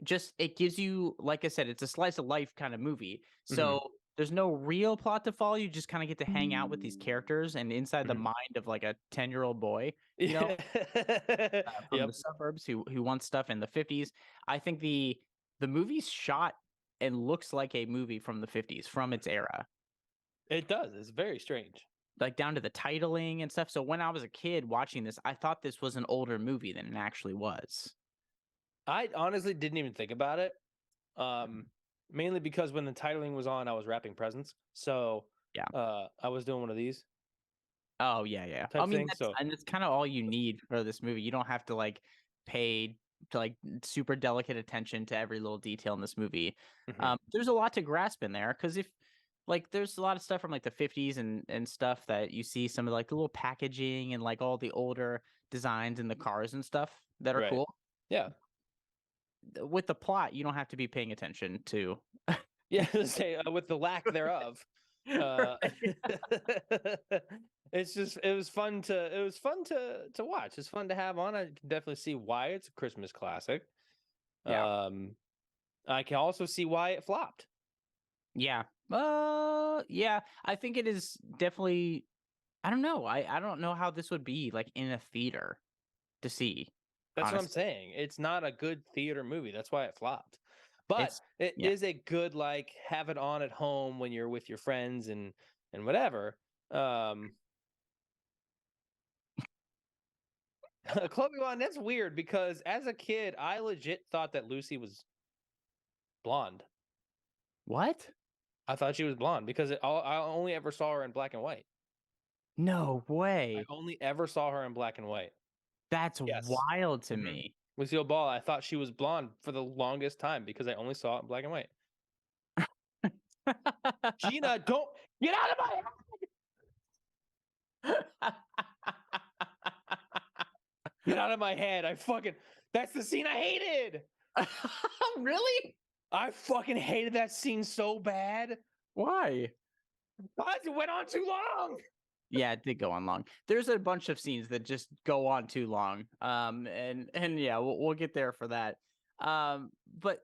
just it gives you, like I said, it's a slice of life kind of movie. Mhm. So there's no real plot to follow. You just kind of get to hang out with these characters and inside the Mhm. mind of like a 10-year-old boy, Yeah. from Yep. the suburbs who wants stuff in the 50s. I think the movie's shot and looks like a movie from the 50s, from its era, It does. It's very strange. like down to the titling and stuff. So when I was a kid watching this, I thought this was an older movie than it actually was. I honestly didn't even think about it. Mainly because when the titling was on, I was wrapping presents. So Yeah. I was doing one of these Oh yeah, yeah. I type mean, thing. So that's kind of all you need for this movie. You don't have to like pay to like super delicate attention to every little detail in this movie. mhm. There's a lot to grasp in there because if like there's a lot of stuff from like the 50s and stuff that you see some of like the little packaging and like all the older designs in the cars and stuff that are Right. cool. Yeah. With the plot, you don't have to be paying attention to. Yeah. Say with the lack thereof. Uh, it was fun to watch. It's fun to have on. I can definitely see why it's a Christmas classic. Yeah. I can also see why it flopped. Yeah. Yeah. I think it is definitely. I don't know. I don't know how this would be like in a theater to see. That's what I'm Honestly, saying. It's not a good theater movie. That's why it flopped. But it's it yeah. is a good like have it on at home when you're with your friends and whatever. Chloe Wan, that's weird because as a kid, I legit thought that Lucy was blonde. What? I thought she was blonde because I only ever saw her in black and white. No I way. only ever saw her in black and white. That's Yes. wild to Mhm. me. Lucille Ball, I thought she was blonde for the longest time because I only saw it in black and white. Gina, don't get out of my head. Get out of my head. That's the scene I hated. Really? I fucking hated that scene so bad. Why? Because it went on too long. Yeah, it did go on long. There's a bunch of scenes that just go on too long. And yeah, we'll get there for that. But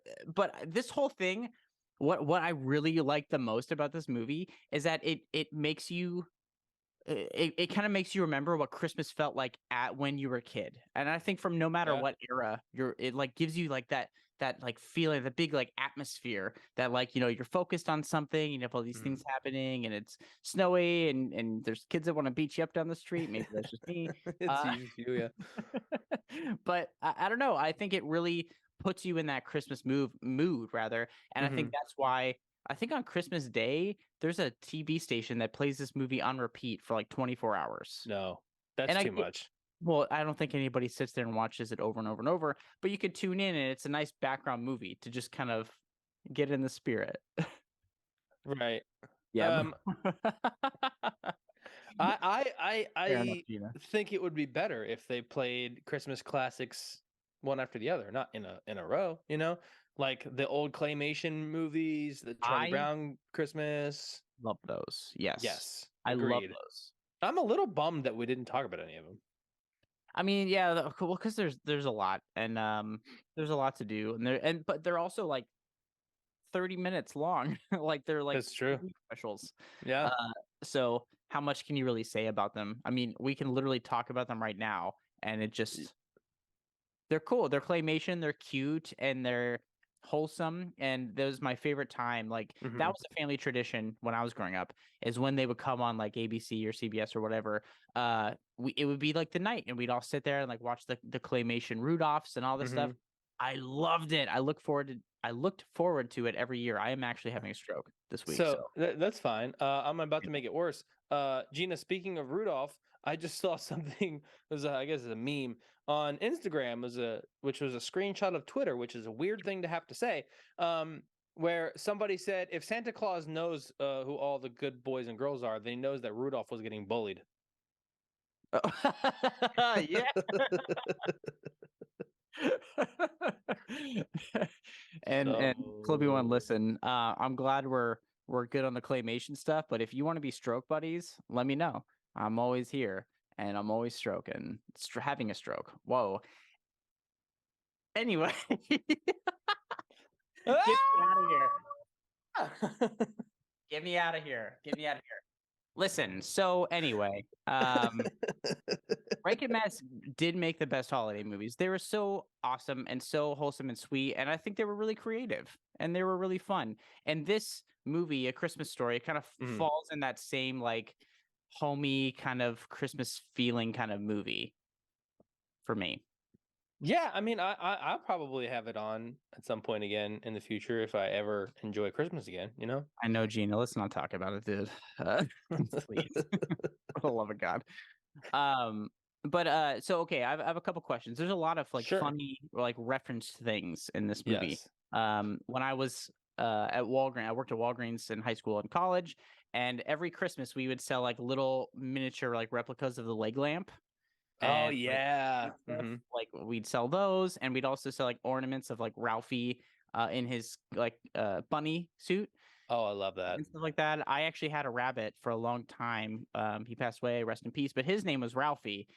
this whole thing, what I really like the most about this movie is that it makes you it kind of makes you remember what Christmas felt like at when you were a kid. And I think from no matter Yeah. what era it like gives you like that like feeling, the big like atmosphere that like, you're focused on something, you have all these things happening and it's snowy and there's kids that want to beat you up down the street. Maybe that's just me. It's Uh, you, yeah. but I don't know. I think it really puts you in that Christmas mood rather. And I think Mhm. that's why I think on Christmas Day, there's a TV station that plays this movie on repeat for like 24 hours. No, that's And too much. well, I don't think anybody sits there and watches it over and over and over, but you could tune in and it's a nice background movie to just kind of get in the spirit. Right. Yeah. Um, I Fair enough, I Gina. think it would be better if they played Christmas classics one after the other, not in a row, Like the old claymation movies, the Charlie I Brown Christmas. love those. Yes. Yes, I love agreed. those. I'm a little bummed that we didn't talk about any of them. I mean, yeah, well, because there's a lot, and there's a lot to do, but they're also like 30 minutes long, like they're like That's true. TV specials. Yeah. So how much can you really say about them? I mean, we can literally talk about them right now, and they're cool. They're claymation, they're cute, and they're wholesome. And that was my favorite time. Like Mhm. that was a family tradition when I was growing up, is when they would come on like ABC or CBS or whatever. It would be like the night, and we'd all sit there and like watch the claymation Rudolphs and all this stuff. Mhm. I loved it. I looked forward to it every year. I am actually having a stroke this week. So that's fine. I'm about to make it worse. Gina, speaking of Rudolph, I just saw something. It was, I guess, a meme on Instagram. Which was a screenshot of Twitter, which is a weird thing to have to say. Where somebody said, if Santa Claus knows who all the good boys and girls are, then he knows that Rudolph was getting bullied. Yeah. and Clubby One, listen, I'm glad we're good on the claymation stuff, but if you want to be stroke buddies, let me know. I'm always here, and I'm always stroking, having a stroke. Whoa. Anyway, get me out of here. Get me out of here. Get me out of here. Listen, so anyway, Rankin Bass did make the best holiday movies. They were so awesome and so wholesome and sweet, and I think they were really creative and they were really fun. And this movie, A Christmas Story, kind of Mhm. falls in that same like homey kind of Christmas feeling kind of movie for me. Yeah, I mean, I'll probably have it on at some point again in the future if I ever enjoy Christmas again. You know. I know, Gina. Let's not talk about it, dude. Please, for the love of God. But so okay, I have a couple questions. There's a lot of like Sure. funny like reference things in this movie. Yes. When I was at Walgreens, I worked at Walgreens in high school and college, and every Christmas we would sell like little miniature like replicas of the leg lamp. Oh And yeah. like we'd sell those, and we'd also sell like ornaments of like Ralphie in his like bunny suit Oh, I love that. and stuff like that. I actually had a rabbit for a long time. He passed away, rest in peace. But his name was Ralphie,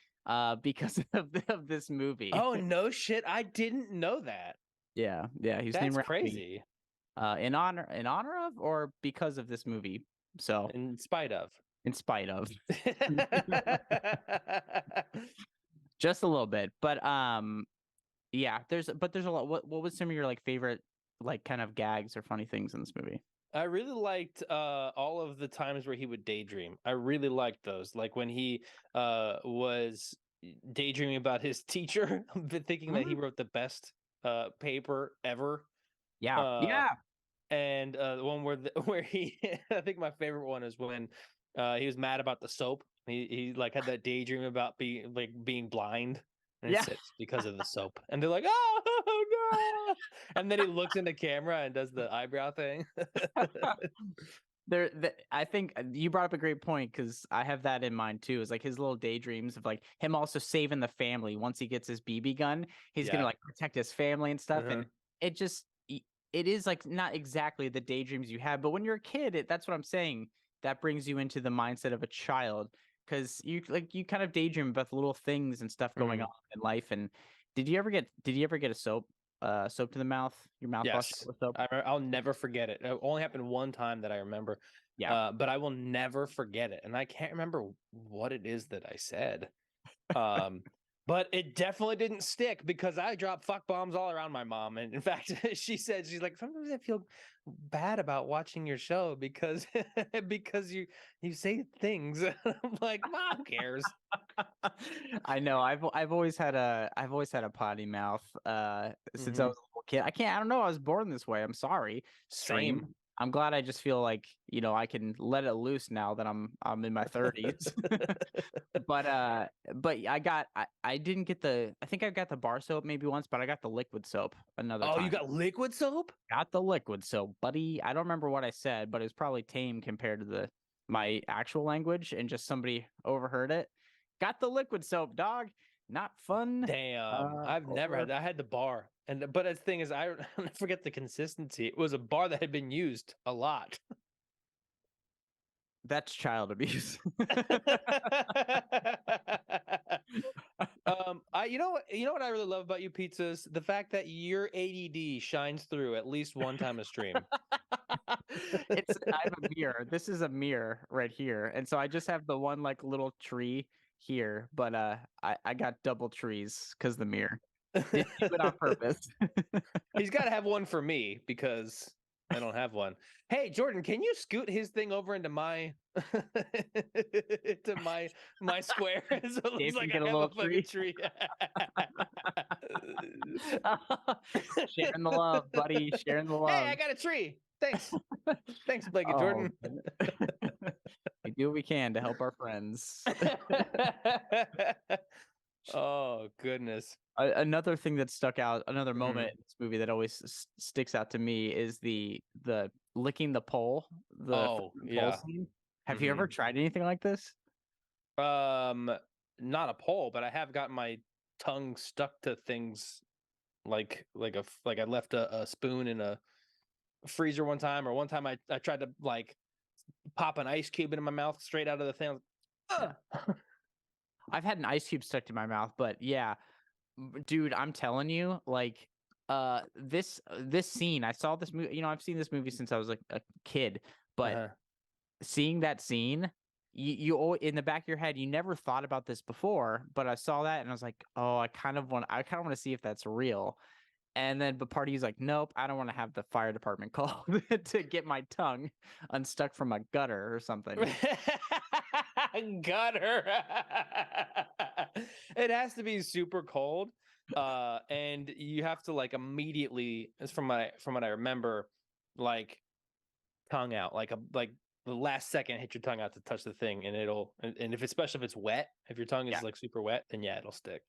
because of this movie. Oh no shit! I didn't know that. Yeah, he was named That's Ralphie. crazy. In honor of, or because of this movie. So In spite of. in spite of, just a little bit. But yeah, there's a lot. What was some of your like favorite like kind of gags or funny things in this movie? I really liked all of the times where he would daydream. I really liked those. Like when he was daydreaming about his teacher, thinking that he wrote the best paper ever. Yeah, Uh, And the one where where he, I think my favorite one is when he was mad about the soap. He like had that daydream about being blind, and Yeah. it's because of the soap. And they're like, oh no! And then he looks in the camera and does the eyebrow thing. I think you brought up a great point because I have that in mind too. Is like his little daydreams of like him also saving the family once he gets his BB gun. He's gonna Yeah. like protect his family and stuff, and Uh-huh. it just it is like not exactly the daydreams you have, but when you're a kid, that's what I'm saying. That brings you into the mindset of a child because you kind of daydream about the little things and stuff going Mhm. on in life. And did you ever get a soap to the mouth? Your mouth washed Yes, with soap? I'll never forget it. It only happened one time that I remember, Yeah. but I will never forget it. And I can't remember what it is that I said. Um, but it definitely didn't stick because I dropped fuck bombs all around my mom. And in fact, she's like, sometimes I feel bad about watching your show because because you say things. I'm like, mom, who cares? I know. I've always had a potty mouth since I Mhm. was a little kid. I don't know. I was born this way. I'm sorry. Stream. Same. I'm glad I just feel like, I can let it loose now that I'm in my 30s. But I didn't get I think I got the bar soap maybe once, but I got the liquid soap another Oh, time. you got liquid soap? Got the liquid soap, buddy. I don't remember what I said, but it was probably tame compared to my actual language, and just somebody overheard it. Got the liquid soap, dog. Not fun. Damn, I've never had Or that. I had the bar. But the thing is, I forget the consistency. It was a bar that had been used a lot. that's child abuse. You know what I really love about you pizzas? The fact that your ADD shines through at least one time a stream. I have a mirror. This is a mirror right here. And so I just have the one like little tree here, but I got double trees because the mirror. Didn't do it on purpose. He's got to have one for me because I don't have one. Hey, Jordan, can you scoot his thing over into my my square so it Dave looks can like get I a have little a fucking tree? Sharing the love, buddy. Sharing the love. Hey, I got a tree. Thanks. Thanks, Blake and Oh, Jordan. we do what we can to help our friends. Oh, goodness. Another thing that stuck out, another Mhm. moment in this movie that always sticks out to me is the licking the pole, the Oh, pole yeah. scene. Have you ever Mhm. tried anything like this? Not a pole, but I have got my tongue stuck to things like I left a spoon in a freezer one time, or one time I tried to like pop an ice cube into my mouth straight out of the thing. I've had an ice cube stuck to my mouth, but yeah, dude, I'm telling you, like, this scene, I saw this movie. I've seen this movie since I was like a kid, but Uh-huh. seeing that scene, in the back of your head, you never thought about this before, but I saw that and I was like, oh, I kind of want to see if that's real. And then, but part of you's like, nope, I don't want to have the fire department call to get my tongue unstuck from a gutter or something. Gutter. It has to be super cold, and you have to like immediately. As from what I remember, like tongue out, like the last second hit your tongue out to touch the thing, and and if especially if it's wet, if your tongue is Yeah. like super wet, then yeah, it'll stick.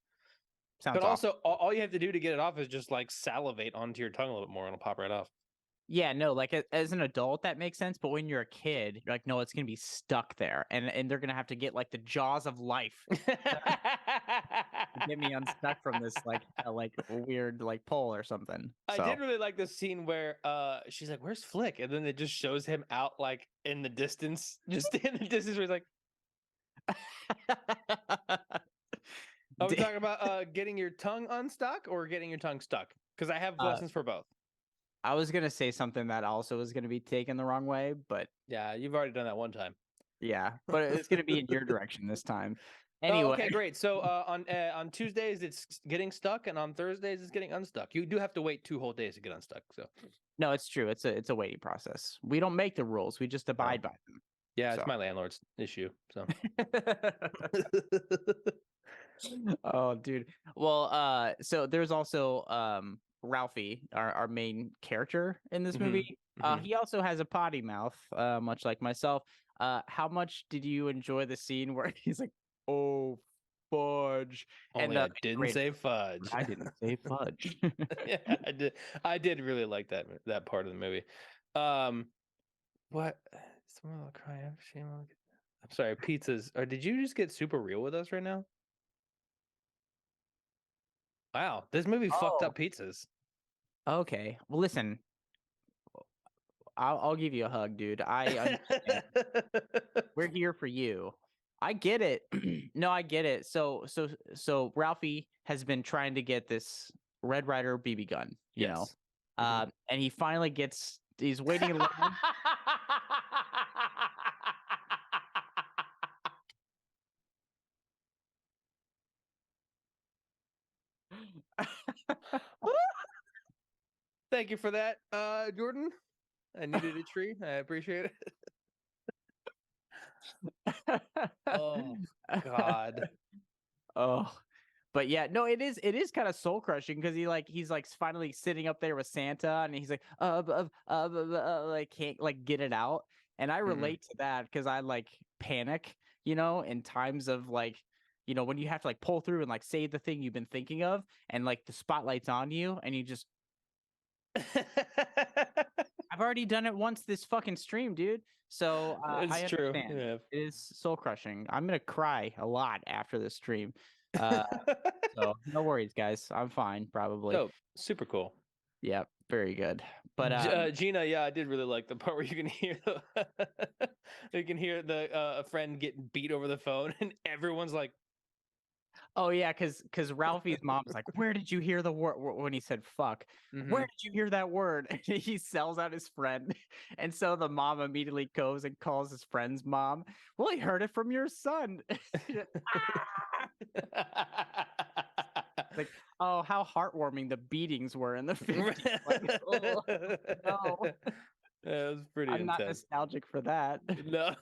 Sounds But awesome. also, all you have to do to get it off is just like salivate onto your tongue a little bit more, and it'll pop right off. Yeah, no, like as an adult, that makes sense. But when you're a kid, you're like, no, it's gonna be stuck there, and they're gonna have to get like the jaws of life to get me unstuck from this like weird like pole or something. I So did really like the scene where she's like, "Where's Flick?" And then it just shows him out like in the distance, just in the distance where he's like, "Are we D- talking about getting your tongue unstuck or getting your tongue stuck?" Because I have lessons for both. I was gonna say something that also was gonna be taken the wrong way, but Yeah, you've already done that one time. yeah, but it's gonna be in your direction this time. Oh, Anyway, okay, great. So on Tuesdays it's getting stuck, and on Thursdays it's getting unstuck. You do have to wait 2 whole days to get unstuck. So no, it's true. It's a waiting process. We don't make the rules. We just abide by them. yeah, So. it's my landlord's issue. So Oh, dude. Well, so there's also Ralphie, our main character in this Mhm, movie. mhm. He also has a potty mouth, much like myself. How much did you enjoy the scene where he's like, "Oh, fudge," Only I didn't great- say fudge. I didn't say fudge. Yeah, I did really like that part of the movie. What? Someone will cry. I'm sorry. Pizzas. Or did you just get super real with us right now? Wow, this movie fucked Oh. up pizzas. Okay. Well, listen, I'll give you a hug, dude. I understand. We're here for you. I get it. No, I get it. So Ralphie has been trying to get this Red Ryder BB gun, you know. Yes. Mhm. And he finally he's waiting in line. Thank you for that, Jordan. I needed a tree. I appreciate it. Oh God. Oh. But yeah, no, it is kind of soul crushing because he's like finally sitting up there with Santa and he's like like can't like get it out. And I relate to that because I like panic, in times of like, when you have to like pull through and like say the thing you've been thinking of and like the spotlight's on you and you just I've already done it once this fucking stream, dude. So I It's true. understand. Yeah. It is soul crushing. I'm gonna cry a lot after this stream. So no worries, guys. I'm fine, probably. Oh, super cool. Yeah, very good. But Gina, yeah, I did really like the part where you can hear the a friend getting beat over the phone, and everyone's like, oh yeah, because Ralphie's mom's like, "Where did you hear the word?" When he said "fuck," where did you hear that word? And he sells out his friend, and so the mom immediately goes and calls his friend's mom. Well, he heard it from your son. Like, oh, how heartwarming the beatings were in the 50s. Like, oh, no. Yeah, it was pretty I'm not intense. nostalgic for that. No.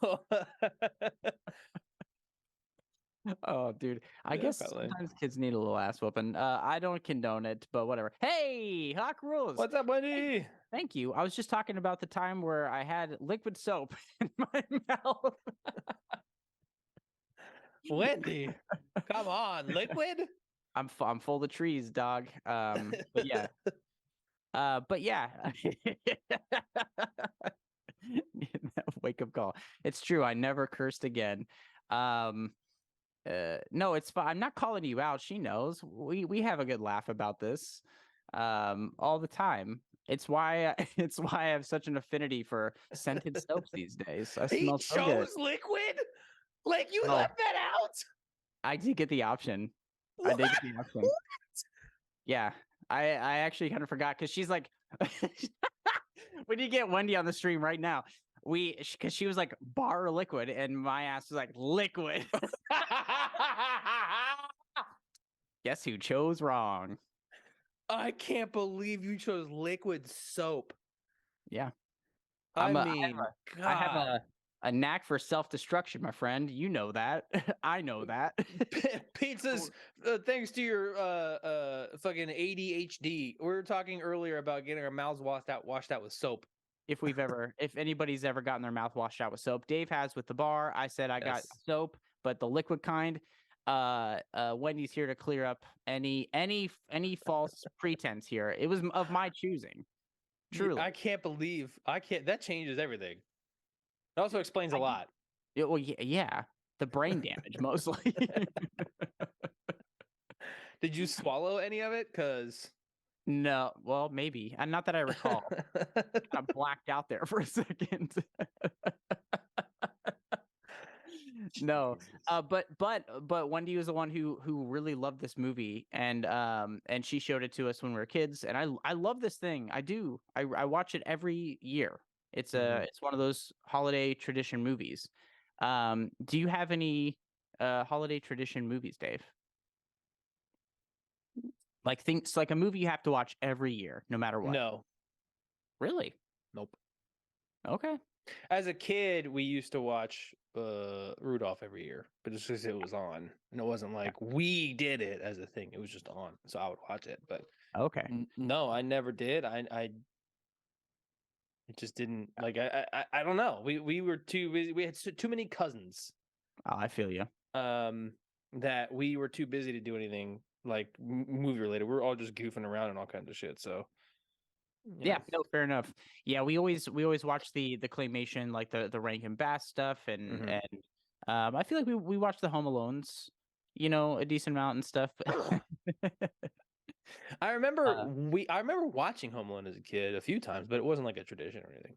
Oh, dude. I Yeah, guess probably. sometimes kids need a little ass whooping. I don't condone it, but whatever. Hey, Hawk Rules. What's up, Wendy? Thank you. I was just talking about the time where I had liquid soap in my mouth. Wendy, come on, liquid. I'm full of trees, dog. But yeah. But yeah. Wake up call. It's true. I never cursed again. No, it's fine. I'm not calling you out. She knows. We have a good laugh about this all the time. It's why I have such an affinity for scented soaps these days. I He smell so good. chose liquid. Like you Oh. left that out. I did get the option. I did get the option. Yeah, I actually kind of forgot because she's like, we need to get Wendy on the stream right now. Because she was like bar or liquid, and my ass was like liquid. Guess who chose wrong? I can't believe you chose liquid soap. Yeah, I I mean, have God. a knack for self-destruction, my friend. You know that. I know that. Pizzas, thanks to your fucking ADHD. We were talking earlier about getting our mouths washed out with soap. If anybody's ever gotten their mouth washed out with soap, Dave has with the bar. I said I got Yes. soap, but the liquid kind. Wendy's here to clear up any false pretense here. It was of my choosing. Truly. I can't believe that changes everything. It also explains a lot. Well, yeah, the brain damage mostly. Did you swallow any of it? Because No, well, maybe. And not that I recall. Kind of blacked out there for a second. No, but Wendy was the one who really loved this movie, and she showed it to us when we were kids, and I love this thing. I do. I watch it every year. It's it's one of those holiday tradition movies. Do you have any holiday tradition movies, Dave? Like things like a movie you have to watch every year, no matter what. No, Really? nope. Okay. As a kid, we used to watch Rudolph every year, but it's just it was on, and it wasn't like we did it as a thing. It was just on, so I would watch it. But Okay. no, I never did. It just didn't like. I don't know. We were too busy. We had too many cousins. Oh, I feel you. That we were too busy to do anything like movie related. We were all just goofing around and all kinds of shit. So Yeah, no, fair enough. Yeah, we always watch the claymation, like the Rankin Bass stuff, and I feel like we watch the Home Alones, a decent amount and stuff. I remember watching Home Alone as a kid a few times, but it wasn't like a tradition or anything.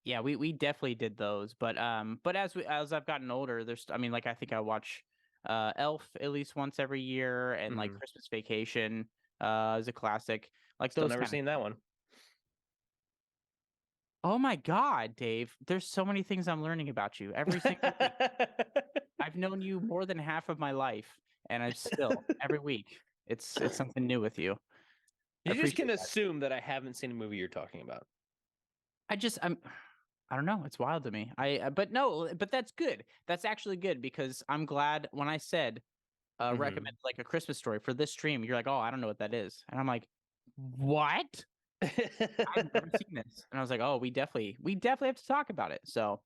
Yeah, we definitely did those, but as I've gotten older, like I think I watch Elf at least once every year, and like Christmas Vacation is a classic. Like Still those never seen that one. Oh my God, Dave! There's so many things I'm learning about you every single week. I've known you more than half of my life, and I still every week it's something new with you. You just can assume that I haven't seen a movie you're talking about. I don't know. It's wild to me. But that's good. That's actually good because I'm glad when I said recommend like a Christmas Story for this stream, you're like, oh, I don't know what that is, and I'm like, what? I've never seen this, and I was like, oh, we definitely have to talk about it. So,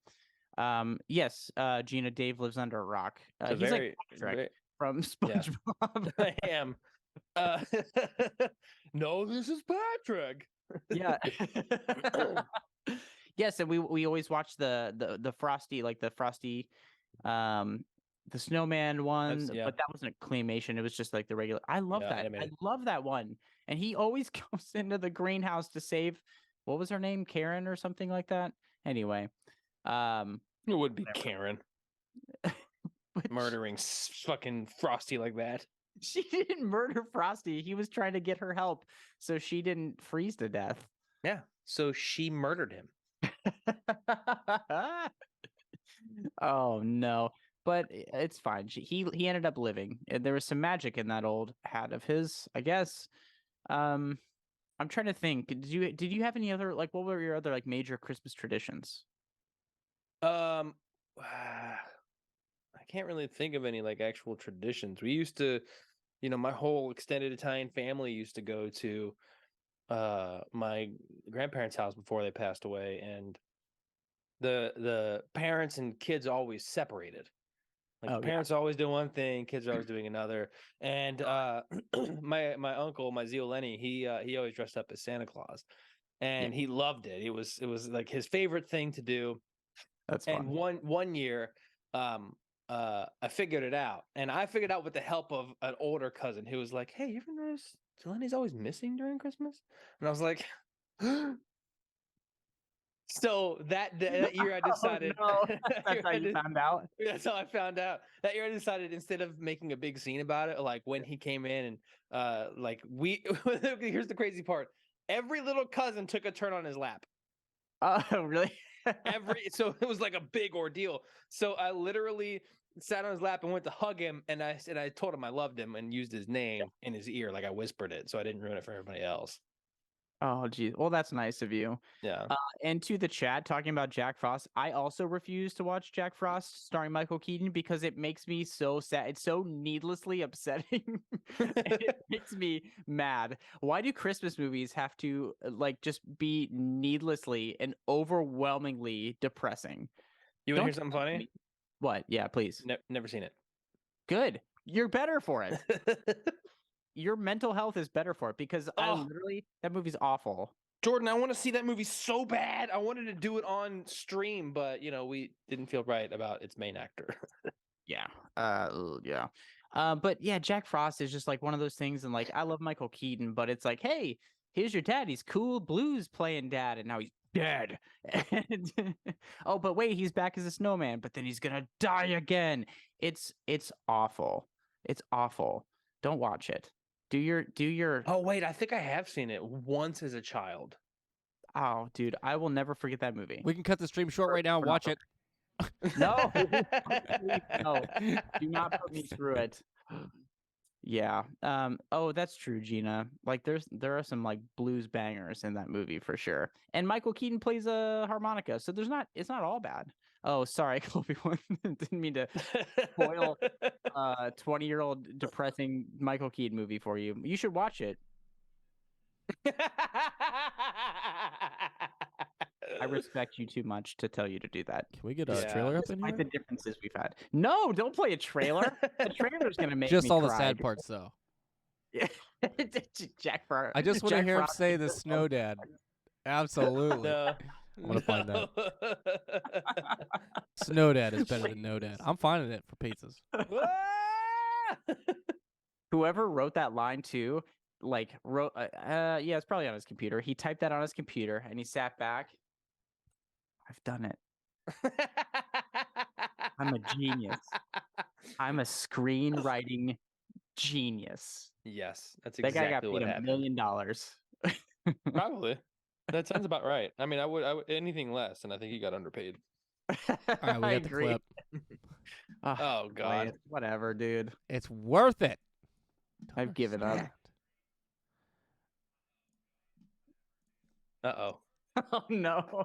yes, Gina, Dave lives under a rock. He's like Patrick from SpongeBob. I am. No, this is Patrick. Yeah. Yes, and we always watch the Frosty, like the Frosty, the snowman one, but that wasn't a claymation. It was just like the regular. I love that. I love that one. And he always goes into the greenhouse to save, what was her name? Karen or something like that. Anyway, it would be Karen murdering fucking Frosty like that. She didn't murder Frosty. He was trying to get her help so she didn't freeze to death. Yeah. So she murdered him. Oh no. But it's fine. He ended up living. There was some magic in that old hat of his, I guess. I'm trying to think. Did you have any other, like, what were your other like major Christmas traditions? I can't really think of any like actual traditions. We used to, my whole extended Italian family used to go to my grandparents' house before they passed away, and the parents and kids always separated. Like the parents always do one thing, kids are always doing another. And my uncle, my Zio Lenny, he always dressed up as Santa Claus, and he loved it. It was like his favorite thing to do. That's fun. And one year, I figured it out, and I figured out with the help of an older cousin who was like, "Hey, you ever notice Lenny's always missing during Christmas?" And I was like, So that year I decided. Oh, no. that That's year how I you did- found out. That's how I found out. That year I decided, instead of making a big scene about it, like when he came in and like we here's the crazy part. Every little cousin took a turn on his lap. Oh, really? So it was like a big ordeal. So I literally sat on his lap and went to hug him, and I told him I loved him and used his name in his ear, like I whispered it, so I didn't ruin it for everybody else. Oh, geez. Well, that's nice of you. Yeah. And to the chat talking about Jack Frost, I also refuse to watch Jack Frost starring Michael Keaton because it makes me so sad. It's so needlessly upsetting. And it makes me mad. Why do Christmas movies have to like just be needlessly and overwhelmingly depressing? You want to hear Don't something tell funny? me- What? Yeah, please. Never seen it. Good. You're better for it. Your mental health is better for it because Oh. that movie's awful. Jordan, I want to see that movie so bad. I wanted to do it on stream, but we didn't feel right about its main actor. Yeah. Yeah. But yeah, Jack Frost is just like one of those things, and like I love Michael Keaton, but it's like, hey, here's your dad. He's cool blues playing dad, and now he's dead. And oh, but wait, he's back as a snowman, but then he's gonna die again. It's awful. It's awful. Don't watch it. Do your Oh wait, I think I have seen it once as a child. oh, dude, I will never forget that movie. We can cut the stream short right now and watch it. No, no, do not put me through it. Yeah. Oh, that's true, Gina. Like there are some like blues bangers in that movie for sure. And Michael Keaton plays a harmonica, so it's not all bad. Oh, sorry, Obi-Wan. Didn't mean to spoil 20-year-old depressing Michael Keaton movie for you. You should watch it. I respect you too much to tell you to do that. Can we get a Yeah. trailer up in Despite here? the differences we've had. No, don't play a trailer. The trailer's gonna make Just me all the cry. sad parts, though. Yeah. Jack Frost. I just want to Jack hear him Frost say is the so snow dad. Absolutely. No. I wanna find that. that. Snow dad is better than no dad. I'm finding it for pizzas. Whoever wrote that line too, like wrote yeah, it's probably on his computer. He typed that on his computer and he sat back. I've done it. I'm a genius. I'm a screenwriting genius. Yes, that's That guy got exactly what paid $1 happened. million. Probably. That sounds about right. I mean, I would anything less, and I think he got underpaid. All right, we I got the agree. clip. Oh God. Wait, whatever, dude. It's worth it. I've given up. Uh-oh. Oh no.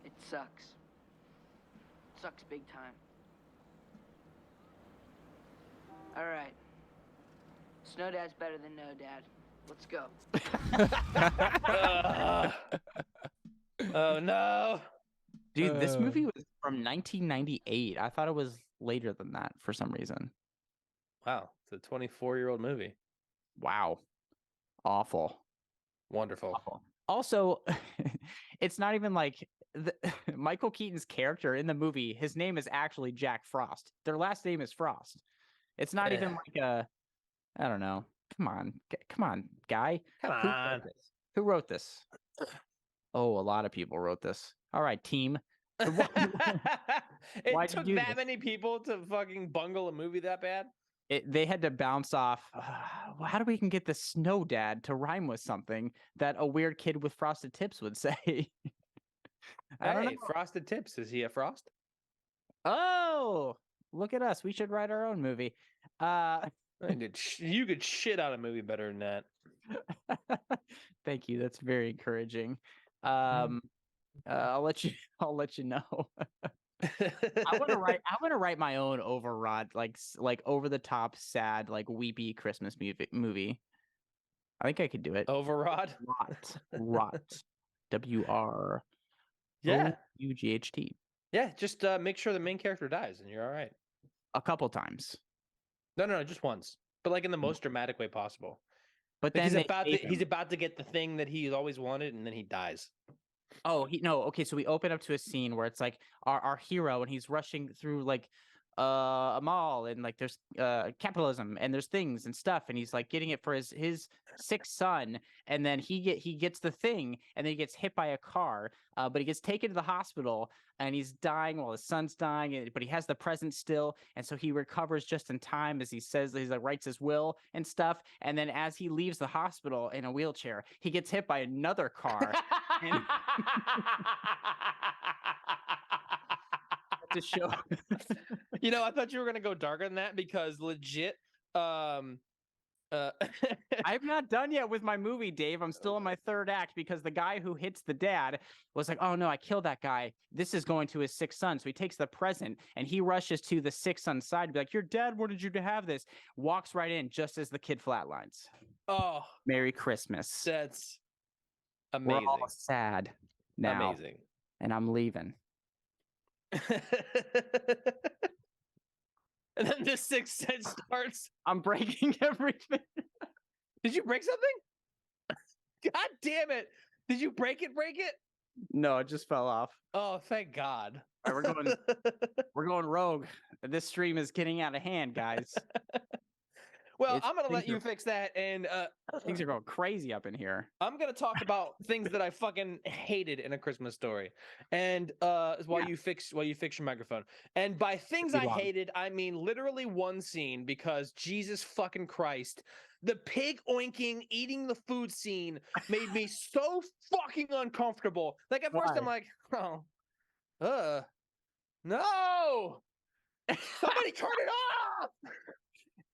It sucks. Sucks big time. All right. Snow Dad's better than no dad. Let's go. Oh no. Dude, this movie was from 1998. I thought it was later than that for some reason. Wow, it's a 24-year-old movie. Wow. Awful. Wonderful. Awful. Also, it's not even like Michael Keaton's character in the movie. His name is actually Jack Frost. Their last name is Frost. It's not even like I don't know. Come on, guy. Come on. Who wrote this? Oh, a lot of people wrote this. All right, team. It Why'd you took do that this? many people to fucking bungle a movie that bad? They had to bounce off. How do we can get the snow dad to rhyme with something that a weird kid with frosted tips would say? I don't know. Hey, Frosted Tips. Is he a Frost? Oh, look at us. We should write our own movie. You could shit out a movie better than that. Thank you. That's very encouraging. I'll let you know. I want to write my own overwrought, like over the top, sad, like weepy Christmas movie. I think I could do it. Overrod? Rot. WR. Yeah. UGHT. Yeah, just make sure the main character dies and you're all right. A couple times. No, just once. But like in the most dramatic way possible. But Like then he's about to get the thing that he's always wanted and then he dies. Oh, no. Okay, so we open up to a scene where it's like our hero and he's rushing through like a mall, and like there's capitalism, and there's things and stuff, and he's like getting it for his sick son, and then he gets the thing, and then he gets hit by a car, but he gets taken to the hospital, and he's dying while his son's dying, but he has the present still, and so he recovers just in time, as he says, he's like writes his will and stuff, and then as he leaves the hospital in a wheelchair, he gets hit by another car. And to show You know, I thought you were gonna go darker than that because legit, I'm not done yet with my movie, Dave. I'm still in my third act because the guy who hits the dad was like, oh no, I killed that guy. This is going to his sick son. So he takes the present and he rushes to the sick son's side to be like, your dad wanted you to have this. Walks right in just as the kid flatlines. oh, Merry Christmas. that's We're amazing. all sad now. Amazing. And I'm leaving. And then the Sixth Sense starts. I'm breaking everything. Did you break something? God damn it. Did you break it? No, it just fell off. Oh, thank God. All right, we're going rogue. This stream is getting out of hand, guys. Well, It's- I'm going to let things you are- fix that. And Things are going crazy up in here. I'm going to talk about things that I fucking hated in A Christmas Story. And while you fix your microphone. And by things I Move on. hated, I mean literally one scene because Jesus fucking Christ, the pig oinking, eating the food scene made me so fucking uncomfortable. Like at first I'm Why? like, no, somebody turn it off.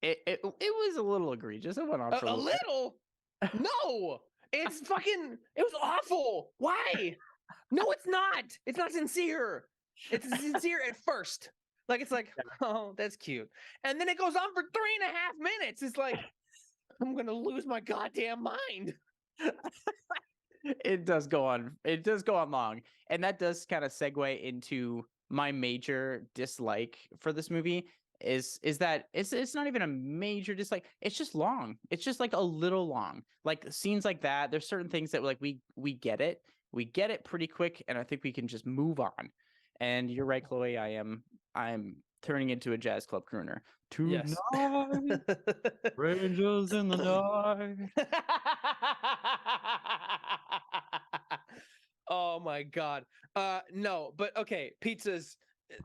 It was a little egregious. It went on for A a little bit. little? No, it's fucking. It was awful. Why? No, it's not. It's not sincere. It's sincere at first. Like it's like, oh, that's cute, and then it goes on for 3.5 minutes. It's like, I'm gonna lose my goddamn mind. It does go on. It does go on long, and that does kind of segue into my major dislike for this movie. Is that it's not even a major dislike. It's just long. It's just like a little long. Like scenes like that. There's certain things that like we get it. We get it pretty quick, and I think we can just move on. And you're right, Chloe. I'm turning into a jazz club crooner. Yes. Tonight, Rangers in the night. Oh my God. No, but okay, pizzas.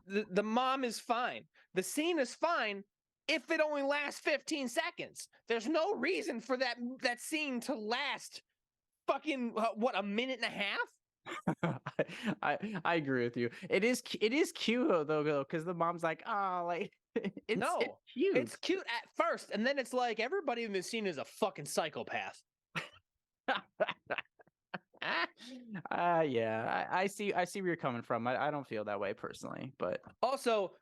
The mom is fine. The scene is fine if it only lasts 15 seconds. There's no reason for that scene to last fucking what, a minute and a half? I agree with you. It is cute though, because the mom's like, oh, like it's cute. It's cute at first, and then it's like everybody in this scene is a fucking psychopath. Yeah, I see where you're coming from. I don't feel that way personally, but Also,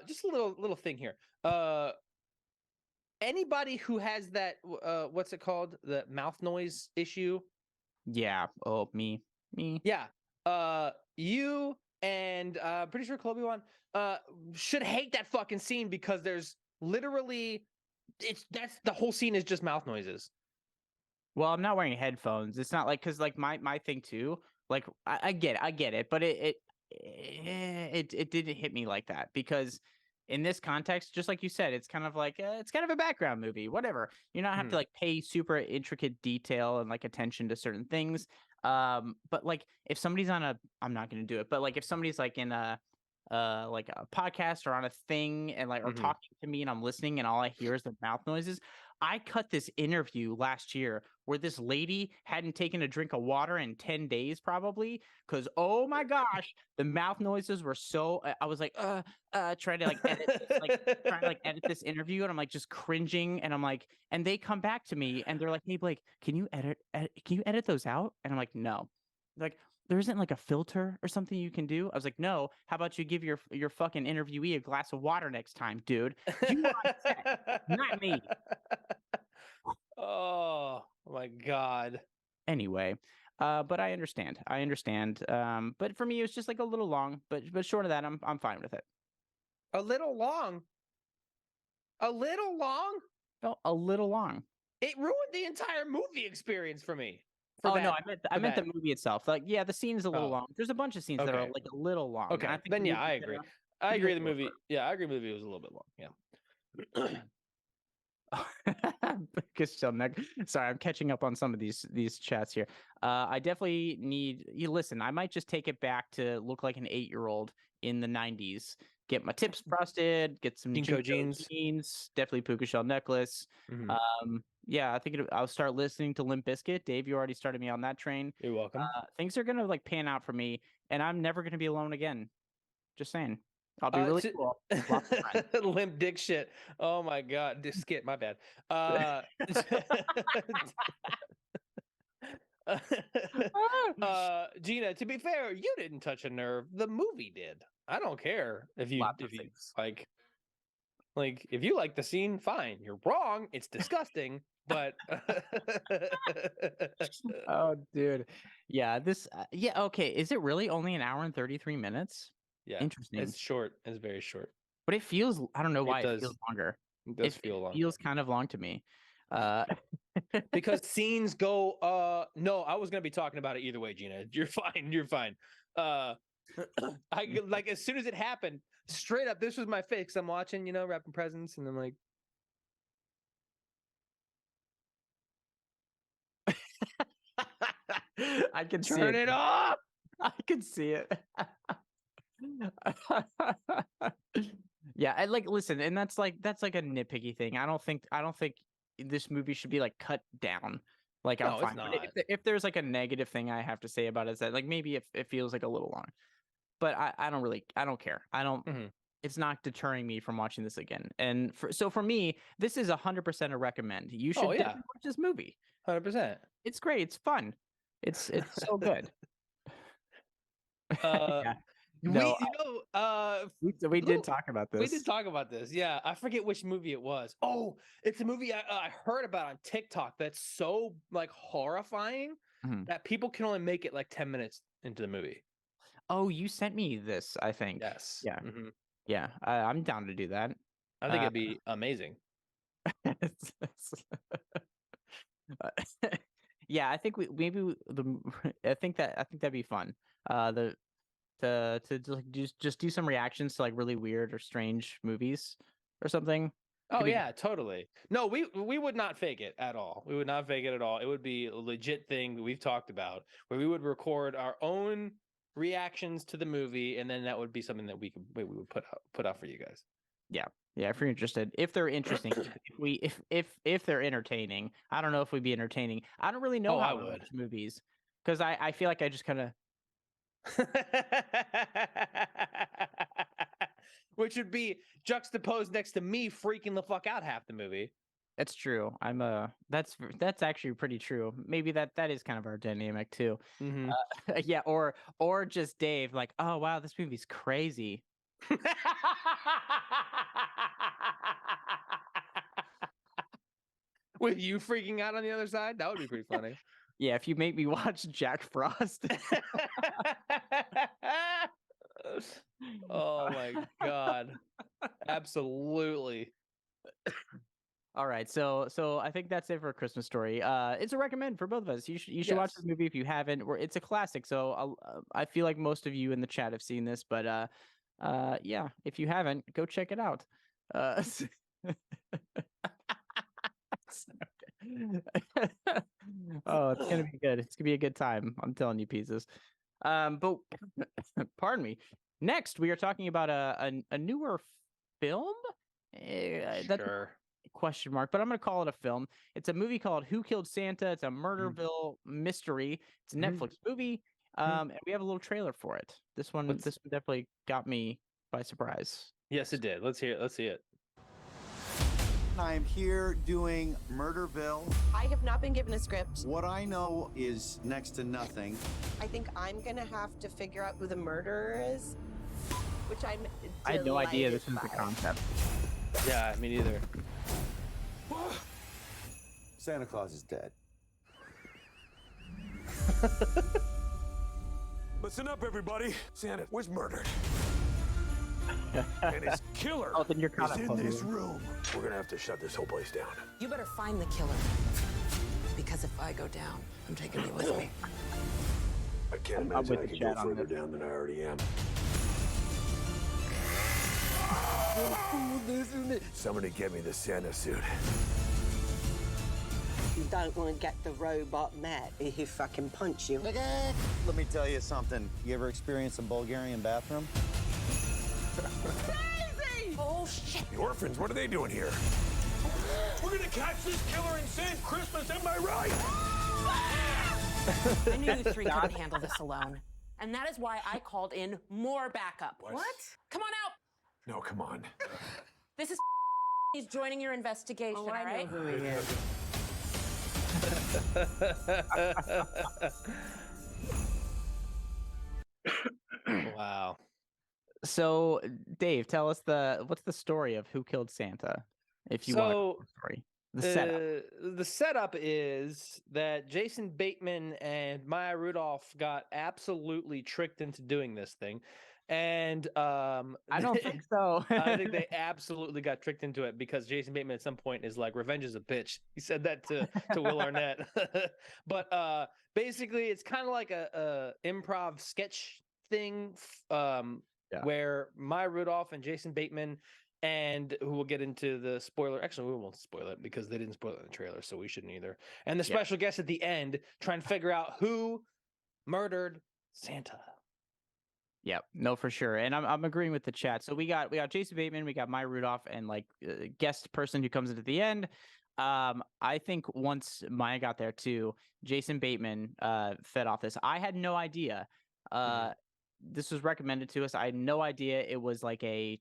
just a little thing here. Anybody who has that what's it called? The mouth noise issue? yeah. Oh, me. Yeah. You and pretty sure Chloe won. Should hate that fucking scene because there's literally that's the whole scene is just mouth noises. Well, I'm not wearing headphones. It's not like because like my thing too. Like I get it, but it didn't hit me like that because in this context, just like you said, it's kind of like it's kind of a background movie. Whatever, you don't have to like pay super intricate detail and like attention to certain things. But like if somebody's on a, I'm not going to do it, but like if somebody's like in a like a podcast or on a thing and like or talking to me and I'm listening and all I hear is their mouth noises. I cut this interview last year where this lady hadn't taken a drink of water in 10 days probably because oh my gosh, the mouth noises were so I was like trying to like edit this interview and I'm like just cringing and I'm like and they come back to me and they're like, hey Blake, can you edit those out? And I'm like, no. They're like, there isn't like a filter or something you can do. I was like, no, how about you give your fucking interviewee a glass of water next time, dude? You were on set, not me. Oh my God. Anyway, but I understand. But for me, it was just like a little long, but short of that, I'm fine with it. A little long. A little long? Felt a little long. It ruined the entire movie experience for me. Oh no, I meant the movie itself. Like, yeah, the scene is a little Oh. long. There's a bunch of scenes that are Okay. like a little long. and Okay, I think then the yeah, I movies that agree. I agree. The movie, yeah, I agree. The movie was a little bit long. Yeah. Sorry, I'm catching up on some of these chats here. I definitely need you. Listen, I might just take it back to look like an 8-year-old in the 90s. Get my tips frosted. Get some Jinko Jinko jeans. Definitely puka shell necklace. Mhm. Yeah, I think I'll start listening to Limp Bizkit. Dave, you already started me on that train. You're welcome. Things are gonna like pan out for me, and I'm never gonna be alone again. Just saying. I'll be really cool. Lots of friends. Limp dick shit. Oh my god, this skit. My bad. Gina, to be fair, you didn't touch a nerve. The movie did. I don't care if you Lots of if you things. like if you like the scene, fine. You're wrong. It's disgusting, but Oh, dude. Yeah, yeah, okay. Is it really only an hour and 33 minutes? yeah, Interesting. it's short. It's very short. But it feels, I don't know why it does. feels longer. It does feel It long. feels kind of long to me. Because scenes go no, I was gonna be talking about it either way, Gina. You're fine. I like as soon as it happened, straight up, this was my face. I'm watching, wrapping presents, and I'm like, I can see turn it off. I can see it. Yeah, I like listen, and that's like a nitpicky thing. I don't think this movie should be like cut down. Like I'm No, it's fine. But not. if there's like a negative thing I have to say about it, is that like maybe it feels like a little long. But I don't care. I don't Mhm. It's not deterring me from watching this again. And for me, this is 100% a recommend. You should yeah. definitely watch this movie. 100%. It's great. It's fun. It's so good. Yeah. No, we did talk about this. We did talk about this. Yeah, I forget which movie it was. Oh, it's a movie I heard about on TikTok that's so like horrifying Mhm. that people can only make it like 10 minutes into the movie. Oh, you sent me this, I think. Yes. Yeah. Mhm. Yeah. I'm down to do that. I think it'd be amazing. Yeah, I think I think that'd be fun. To just do some reactions to like really weird or strange movies or something. Oh Could be yeah, totally. No, we would not fake it at all. We would not fake it at all. It would be a legit thing that we've talked about where we would record our own reactions to the movie, and then that would be something that we would put out for you guys. Yeah, if you're interested, if they're interesting, if they're entertaining. I don't know if we'd be entertaining. I don't really know Oh, how I to would. watch movies because I feel like I just kind of Which would be juxtaposed next to me freaking the fuck out half the movie. That's true. That's actually pretty true. Maybe that is kind of our dynamic too. Mhm. Yeah, or just Dave like, oh wow, this movie's crazy. With you freaking out on the other side, that would be pretty funny. Yeah, if you make me watch Jack Frost. Oh my god. Absolutely. All right, so I think that's it for A Christmas Story. It's a recommend for both of us. You should watch Yes. this movie if you haven't. It's a classic, so I feel like most of you in the chat have seen this, but yeah, if you haven't, go check it out. Oh, it's gonna be good. It's gonna be a good time. I'm telling you, pieces. But pardon me. Next, we are talking about a newer film. That's Sure. question mark, but I'm gonna call it a film. It's a movie called Who Killed Santa. It's a Murderville mystery. It's a Mhm. Netflix movie. And we have a little trailer for it. This one definitely got me by surprise. Yes, it did. Let's hear it. Let's see it. I am here doing Murderville. I have not been given a script. What I know is next to nothing. I think I'm gonna have to figure out who the murderer is, which I'm I had no idea this delighted was the by. concept. Yeah, me neither. Santa Claus is dead. Listen up, everybody. Santa was murdered. And his killer Oh, then you're caught is up in on this it. room. We're gonna have to shut this whole place down. You better find the killer. Because if I go down, I'm taking you with me. I can't I'm imagine with I the could chat go on further this. down than I already am. Somebody get me the Santa suit. You don't want to get the robot mad. He fucking punch you. Let me tell you something. You ever experienced a Bulgarian bathroom? Crazy! Oh, shit. The orphans, what are they doing here? We're gonna catch this killer and save Christmas, am I right? I knew you three couldn't handle this alone. And that is why I called in more backup. What? Come on out. No, come on. This is he's joining your investigation, all right? Who he is. Wow. So, Dave, tell us what's the story of who killed Santa? If you want So, the story, the setup. The setup is that Jason Bateman and Maya Rudolph got absolutely tricked into doing this thing, and I don't think so. I think they absolutely got tricked into it because Jason Bateman at some point is like, "Revenge is a bitch." He said that to Will Arnett. But basically, it's kind of like a improv sketch thing, where Maya Rudolph and Jason Bateman, and who will get into the spoiler. Actually, we won't spoil it because they didn't spoil it in the trailer, so we shouldn't either. And the special guest at the end trying to figure out who murdered Santa. Yep, no, for sure, and I'm agreeing with the chat. So we got Jason Bateman, we got Maya Rudolph, and like guest person who comes into the end. I think once Maya got there too, Jason Bateman fed off this. I had no idea. This was recommended to us. I had no idea it was like a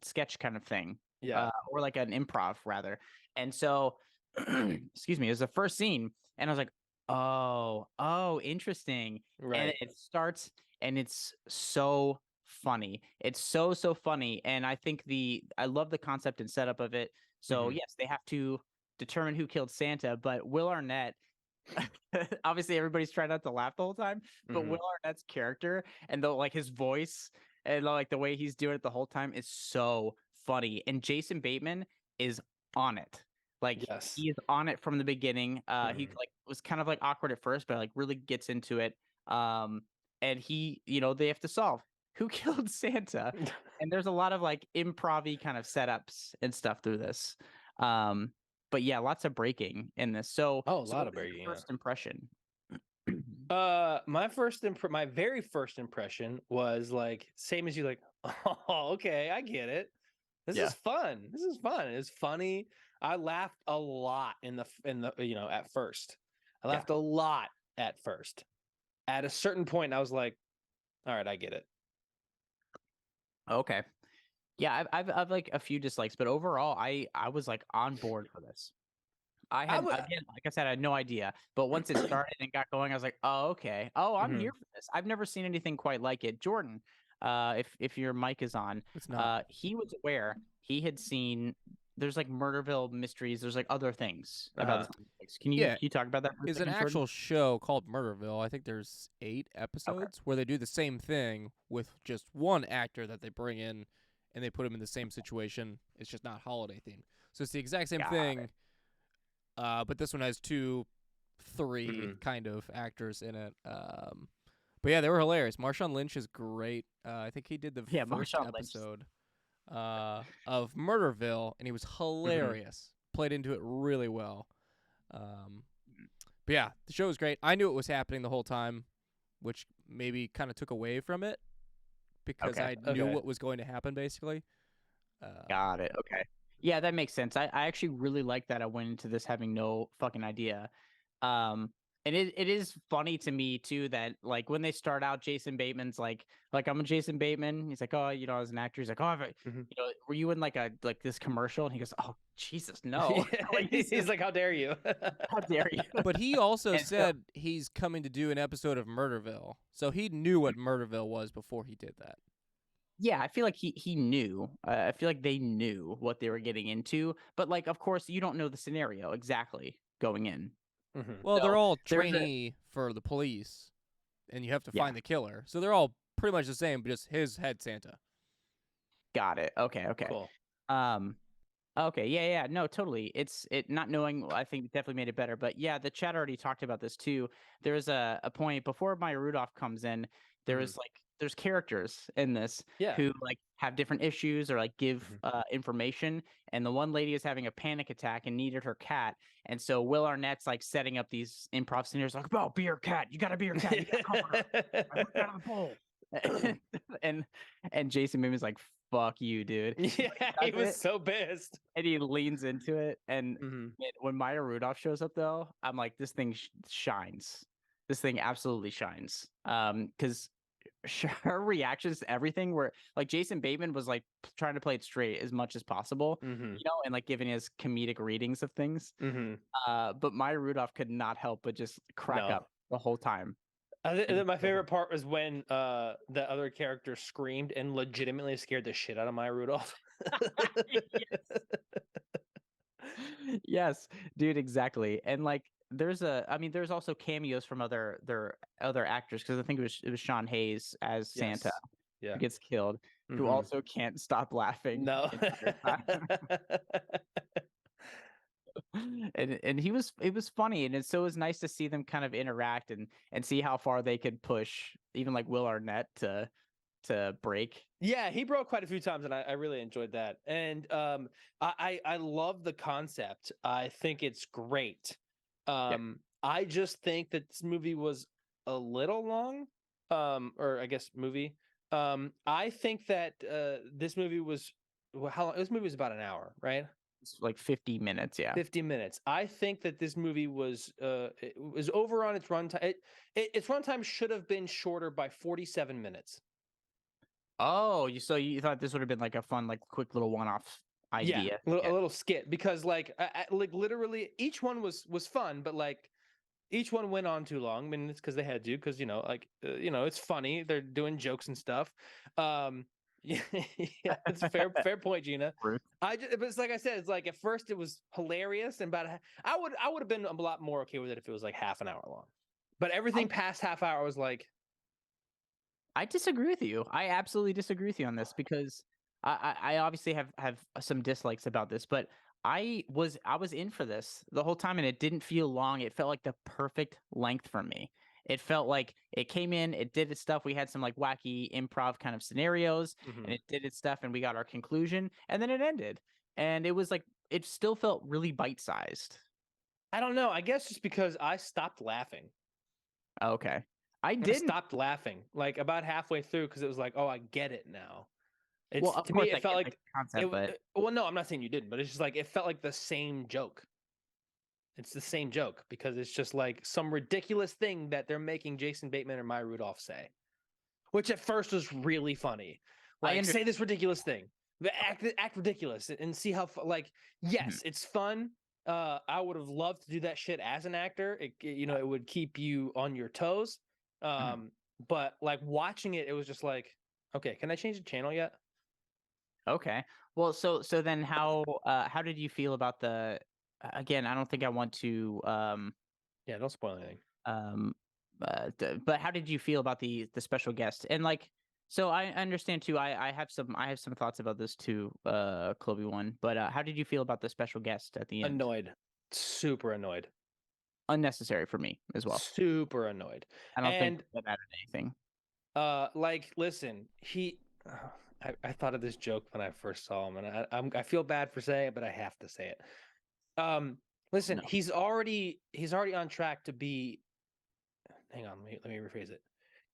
sketch kind of thing, or like an improv rather. And so, excuse me, it was the first scene, and I was like, oh, interesting. Right. And it starts. And it's so funny. It's so funny. And I think I love the concept and setup of it. So yes, they have to determine who killed Santa, but Will Arnett, obviously everybody's trying not to laugh the whole time, but Will Arnett's character and his voice and like the way he's doing it the whole time is so funny. And Jason Bateman is on it. Like he is on it from the beginning. He like was kind of like awkward at first, but like really gets into it. And they have to solve who killed Santa. And there's a lot of like improv-y kind of setups and stuff through this. But yeah, lots of breaking in this. So a lot of breaking. First impression. My very first impression was like same as you, like, oh, okay, I get it. This is fun. This is fun. It's funny. I laughed a lot in the at first. I laughed a lot at first. At a certain point, I was like, all right, I get it. Okay. Yeah, I've like a few dislikes, but overall, I was like on board for this. Again, like I said, I had no idea, but once it started and got going, I was like, oh, okay. Oh, I'm here for this. I've never seen anything quite like it. Jordan, if your mic is on, he was aware. He had seen. There's like Murderville mysteries. There's like other things about this. Can you talk about that? It's an actual show called Murderville. I think there's 8 episodes where they do the same thing with just one actor that they bring in, and they put him in the same situation. It's just not holiday themed. So it's the exact same thing, but this one has 2, 3 kind of actors in it. But yeah, they were hilarious. Marshawn Lynch is great. I think he did the first episode of Murderville, and he was hilarious. Played into it really well. But yeah, the show was great. I knew it was happening the whole time, which maybe kind of took away from it because I knew what was going to happen, basically. Got it. Okay. Yeah, that makes sense. I actually really like that I went into this having no fucking idea. And it is funny to me too that like when they start out, Jason Bateman's like I'm a Jason Bateman. He's like, oh, I was an actor. He's like, oh, were you in like this commercial? And he goes, oh, Jesus, no. Like, he's like, how dare you? How dare you? But he also said he's coming to do an episode of Murderville, so he knew what Murderville was before he did that. Yeah, I feel like he knew. I feel like they knew what they were getting into, but like, of course, you don't know the scenario exactly going in. Well, they're all trainee for the police, and you have to find the killer. So they're all pretty much the same, but just his head Santa. Got it. Okay. Cool. Okay. Yeah. No, totally. It not knowing, I think definitely made it better. But yeah, the chat already talked about this too. There's a point before Maya Rudolph comes in. There is like there's characters in this Yeah. who like have different issues or like give information, and the one lady is having a panic attack and needed her cat, and so Will Arnett's like setting up these improv scenarios like, "Oh, be your cat, you gotta be your cat, you gotta comfort her. I looked out of the bowl." and and Jason Bateman's like, "Fuck you, dude." Yeah, he does was it. so pissed. And he leans into it, and Mhm. when Maya Rudolph shows up, though, I'm like, this thing shines. This thing absolutely shines. Because her reactions to everything were like Jason Bateman was like trying to play it straight as much as possible, Mhm. and like giving his comedic readings of things. Mhm. But Maya Rudolph could not help but just crack No. up the whole time. I think my favorite part was when the other character screamed and legitimately scared the shit out of Maya Rudolph. Yes, dude, exactly. And like there's also cameos from other actors, because I think it was Sean Hayes as Santa Yes. Yeah. who gets killed, who Mhm. also can't stop laughing No. the entire time. And it was funny, and so it was nice to see them kind of interact and see how far they could push even like Will Arnett to break. Yeah, he broke quite a few times, and I really enjoyed that. And I love the concept. I think it's great. I just think that this movie was a little long. Or I guess movie. I think that this movie was how long? This movie was about an hour, right? It's like 50 minutes, yeah. 50 minutes. I think that this movie was it was over on its runtime. Its runtime should have been shorter by 47 minutes. Oh, you thought this would have been like a fun, like quick little one-off idea? A little skit, because like like literally each one was fun, but like each one went on too long. I mean, it's because they had to, because like it's funny. They're doing jokes and stuff. Yeah, it's a fair point, Gina. Rude. But it's like I said, it's like at first it was hilarious, and I would have been a lot more okay with it if it was like half an hour long. But everything past half hour was like, I disagree with you. I absolutely disagree with you on this, because I obviously have some dislikes about this, but I was in for this the whole time, and it didn't feel long. It felt like the perfect length for me. It felt like it came in, it did its stuff. We had some like wacky improv kind of scenarios, and it did its stuff, and we got our conclusion, and then it ended. And it was like it still felt really bite-sized. I don't know. I guess just because I stopped laughing. Okay. I I didn't. stopped laughing like about halfway through, because it was like, oh, I get it now. It's Well, of to course me, I it felt get like the concept, but well, no, I'm not saying you didn't, but it's just like it felt like the same joke. It's the same joke, because it's just like some ridiculous thing that they're making Jason Bateman or Maya Rudolph say, which at first was really funny. Like, say this ridiculous thing, act ridiculous, and see how like yes, it's fun. I would have loved to do that shit as an actor. It would keep you on your toes. But like watching it, it was just like, okay, can I change the channel yet? Okay. Well, so then how did you feel about the again, I don't think I want to Yeah, don't spoil anything. but how did you feel about the special guest? And like so I understand too. I have some thoughts about this too, Chloe one. But how did you feel about the special guest at the end? Annoyed. Super annoyed. Unnecessary for me as well. Super annoyed. I don't think that added anything. Like, listen, I thought of this joke when I first saw him, and I feel bad for saying it, but I have to say it. Listen, he's already on track to be. Hang on, let me rephrase it.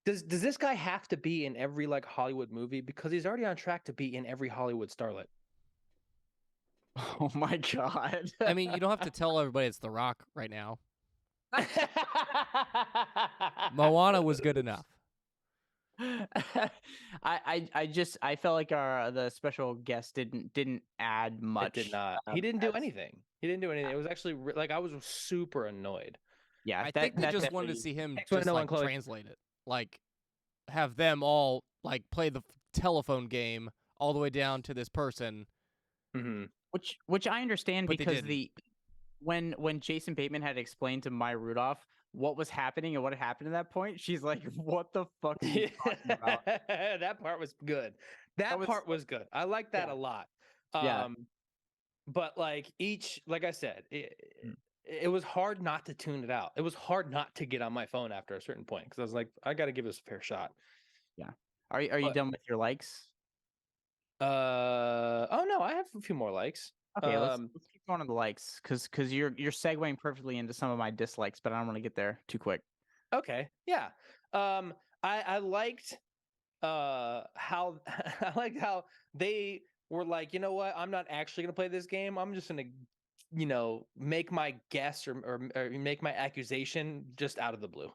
Does this guy have to be in every like Hollywood movie? Because he's already on track to be in every Hollywood starlet. Oh my god! I mean, you don't have to tell everybody it's The Rock right now. Moana was good enough. I felt like the special guest didn't add much. It did not. He didn't do anything. He didn't do anything. It was actually like I was super annoyed. Yeah, I think they just wanted to see him just no like one translate it, like have them all like play the telephone game all the way down to this person. Mm-hmm. Which I understand, But they because didn't. when Jason Bateman had explained to Maya Rudolph what was happening and what had happened at that point, she's like, "What the fuck are you talking about?" That part was good. That part was good. I like that a lot. Yeah. But like like I said, it was hard not to tune it out. It was hard not to get on my phone after a certain point, because I was like, I got to give this a fair shot. Yeah. Are you But done with your likes? oh no, I have a few more likes. Okay, let's keep going on the likes because you're segueing perfectly into some of my dislikes, but I don't want to get there too quick. Okay, yeah. I liked how I liked how they were like, you know what, I'm not actually gonna play this game. I'm just gonna, make my guess or make my accusation just out of the blue.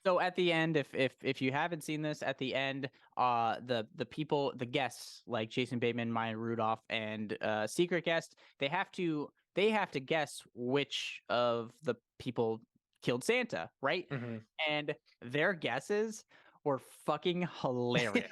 So at the end, if you haven't seen this, at the end, the people, the guests like Jason Bateman, Maya Rudolph, and secret guest, they have to guess which of the people killed Santa, right? Mhm. And their guesses were fucking hilarious.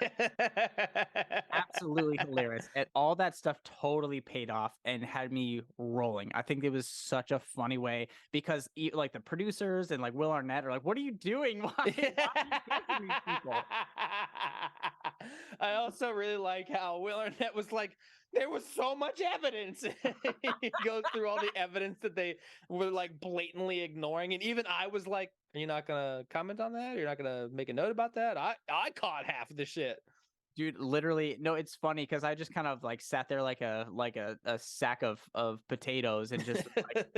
Absolutely hilarious. And all that stuff totally paid off and had me rolling. I think it was such a funny way because like the producers and like Will Arnett are like, "What are you doing? Why are you guessing these people?" I also really like how Will Arnett was like, there was so much evidence. He goes through all the evidence that they were like blatantly ignoring, and even I was like, "Are you not gonna comment on that? You're not gonna make a note about that?" I caught half of the shit. Dude, literally, no, it's funny because I just kind of like sat there like a sack of potatoes and just like,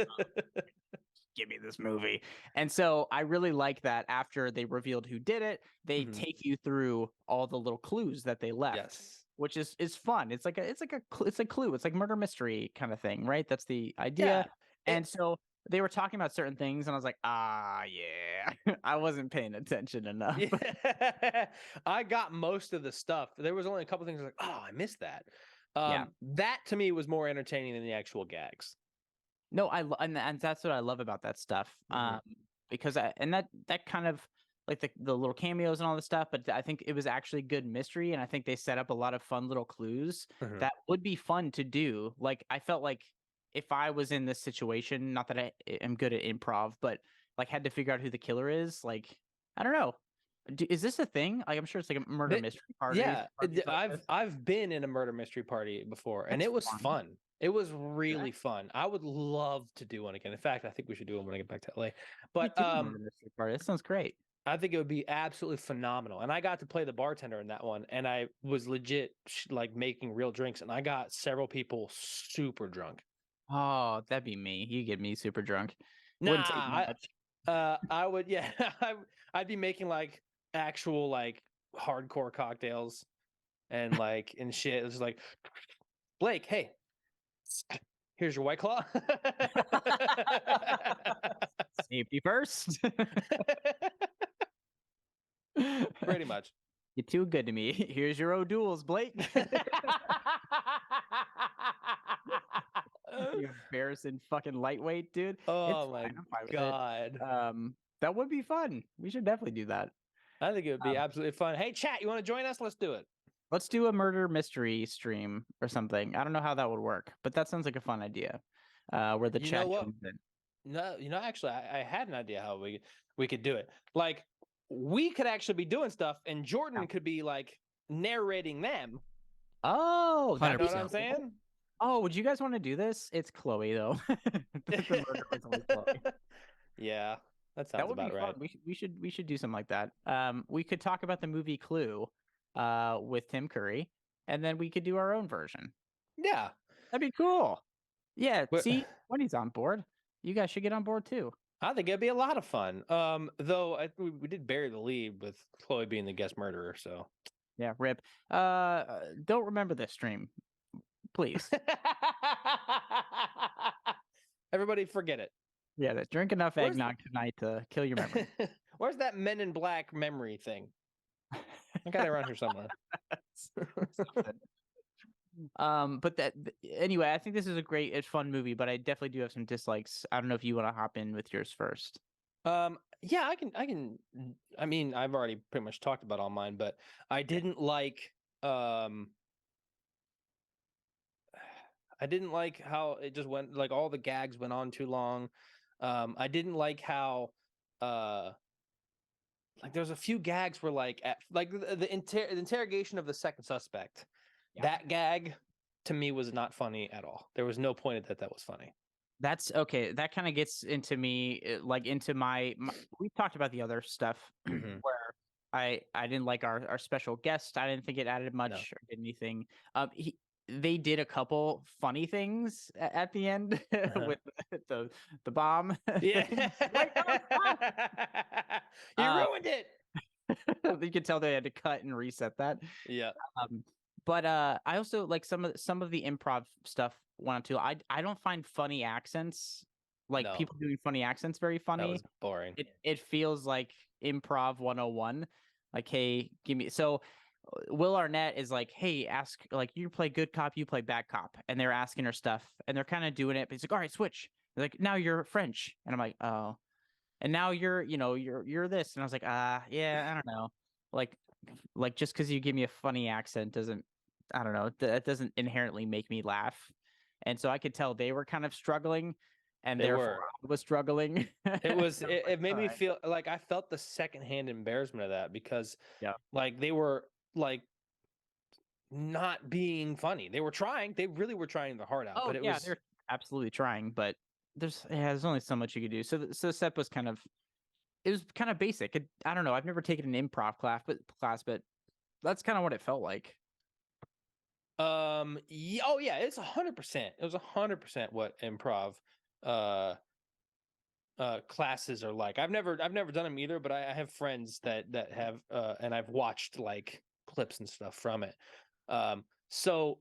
give me this movie. And so I really like that after they revealed who did it, they Mhm. take you through all the little clues that they left, Yes. which is fun. It's a clue. It's like murder mystery kind of thing, right? That's the idea. Yeah. And so they were talking about certain things, and I was like, ah, yeah, I wasn't paying attention enough. Yeah. I got most of the stuff. There was only a couple things like, oh, I missed that. Yeah. That to me was more entertaining than the actual gags. No, and that's what I love about that stuff. Mhm. Because that kind of like the little cameos and all this stuff, but I think it was actually good mystery, and I think they set up a lot of fun little clues Mhm. that would be fun to do. Like I felt like if I was in this situation, not that I am good at improv, but like had to figure out who the killer is, like I don't know. Is this a thing? Like I'm sure it's like a murder Th- mystery party. yeah, Parties like I've this. I've been in a murder mystery party before, and That's it was fun. fun. It was Yeah. really fun. I would love to do one again. In fact, I think we should do one when I get back to LA. Me But too. Murder mystery party. That sounds great. I think it would be absolutely phenomenal. And I got to play the bartender in that one, and I was legit like making real drinks, and I got several people super drunk. Oh, that'd be me. You get me super drunk. Nah, Wouldn't take much. I would, yeah, I'd be making like actual like hardcore cocktails and like and shit. It's like, Blake, hey, here's your White Claw. Safety first. Pretty much. You're too good to me. Here's your O'Douls, Blake. You embarrassing fucking lightweight, dude. It's Oh my fine. I'm fine with it. god. That would be fun. We should definitely do that. I think it would be Um, absolutely fun. Hey, chat, you want to join us? Let's do it. let's do a murder mystery stream or something. I don't know how that would work, but that sounds like a fun idea. Where the You chat know what? comes in. No, actually, I had an idea how we could do it. Like, we could actually be doing stuff, and Jordan could be like narrating them. Oh, You know what 100%. I'm saying? Oh, would you guys want to do this? It's Chloe though. The murder is always Chloe. Yeah, that sounds That would be about fun. right. We should do something like that. We could talk about the movie Clue, with Tim Curry, and then we could do our own version. Yeah. That'd be cool. Yeah. But- See, when he's on board, you guys should get on board too. I think it'd be a lot of fun. Though we did bury the lead with Chloe being the guest murderer, so. Yeah. Rip. Don't remember this stream, please. Everybody forget it. Yeah. Drink enough Where's eggnog tonight to kill your memory. Where's that Men in Black memory thing? I got it around here somewhere. Something. But anyway, I think this is a great, it's fun movie, but I definitely do have some dislikes. I don't know if you want to hop in with yours first. Yeah, I can. I mean, I've already pretty much talked about all mine, but I didn't like. I didn't like how it just went. Like all the gags went on too long. I didn't like how. Like there's a few gags where like the interrogation of the second suspect. Yeah. That gag to me was not funny at all. There was no point that was funny. That's okay. That kind of gets into me, like into my we've talked about the other stuff Mhm. where I didn't like our special guest. I didn't think it added much or did anything. They did a couple funny things at the end with the bomb. Yeah. thing. Like, no, You Uh, ruined it. you could tell they had to cut and reset that. Yeah. But I also like some of the improv stuff went on too. I don't find funny accents, like No. people doing funny accents, very That funny. was boring. It feels like improv 101. Like, hey, give me Will Arnett is like, hey, ask, like, you play good cop, you play bad cop, and they're asking her stuff, and they're kind of doing it, but he's like, all right, switch. They're like, now you're French, and I'm like, oh, and now you're this, and I was like, yeah, I don't know, like just because you give me a funny accent doesn't, I don't know, that doesn't inherently make me laugh, and so I could tell they were kind of struggling, and They therefore were. I was struggling. It was So, it made me alright. feel like I felt the secondhand embarrassment of that because Yeah. like they were like not being funny. They were trying. They really were trying their heart out, Oh but it yeah, was they're absolutely trying, but there's only so much you could do. So Sep was kind of, it was kind of basic. I don't know. I've never taken an improv class, but that's kind of what it felt like. oh yeah, it's 100%. It was 100% what improv classes are like. I've never done them either, but I have friends that have and I've watched like clips and stuff from it. So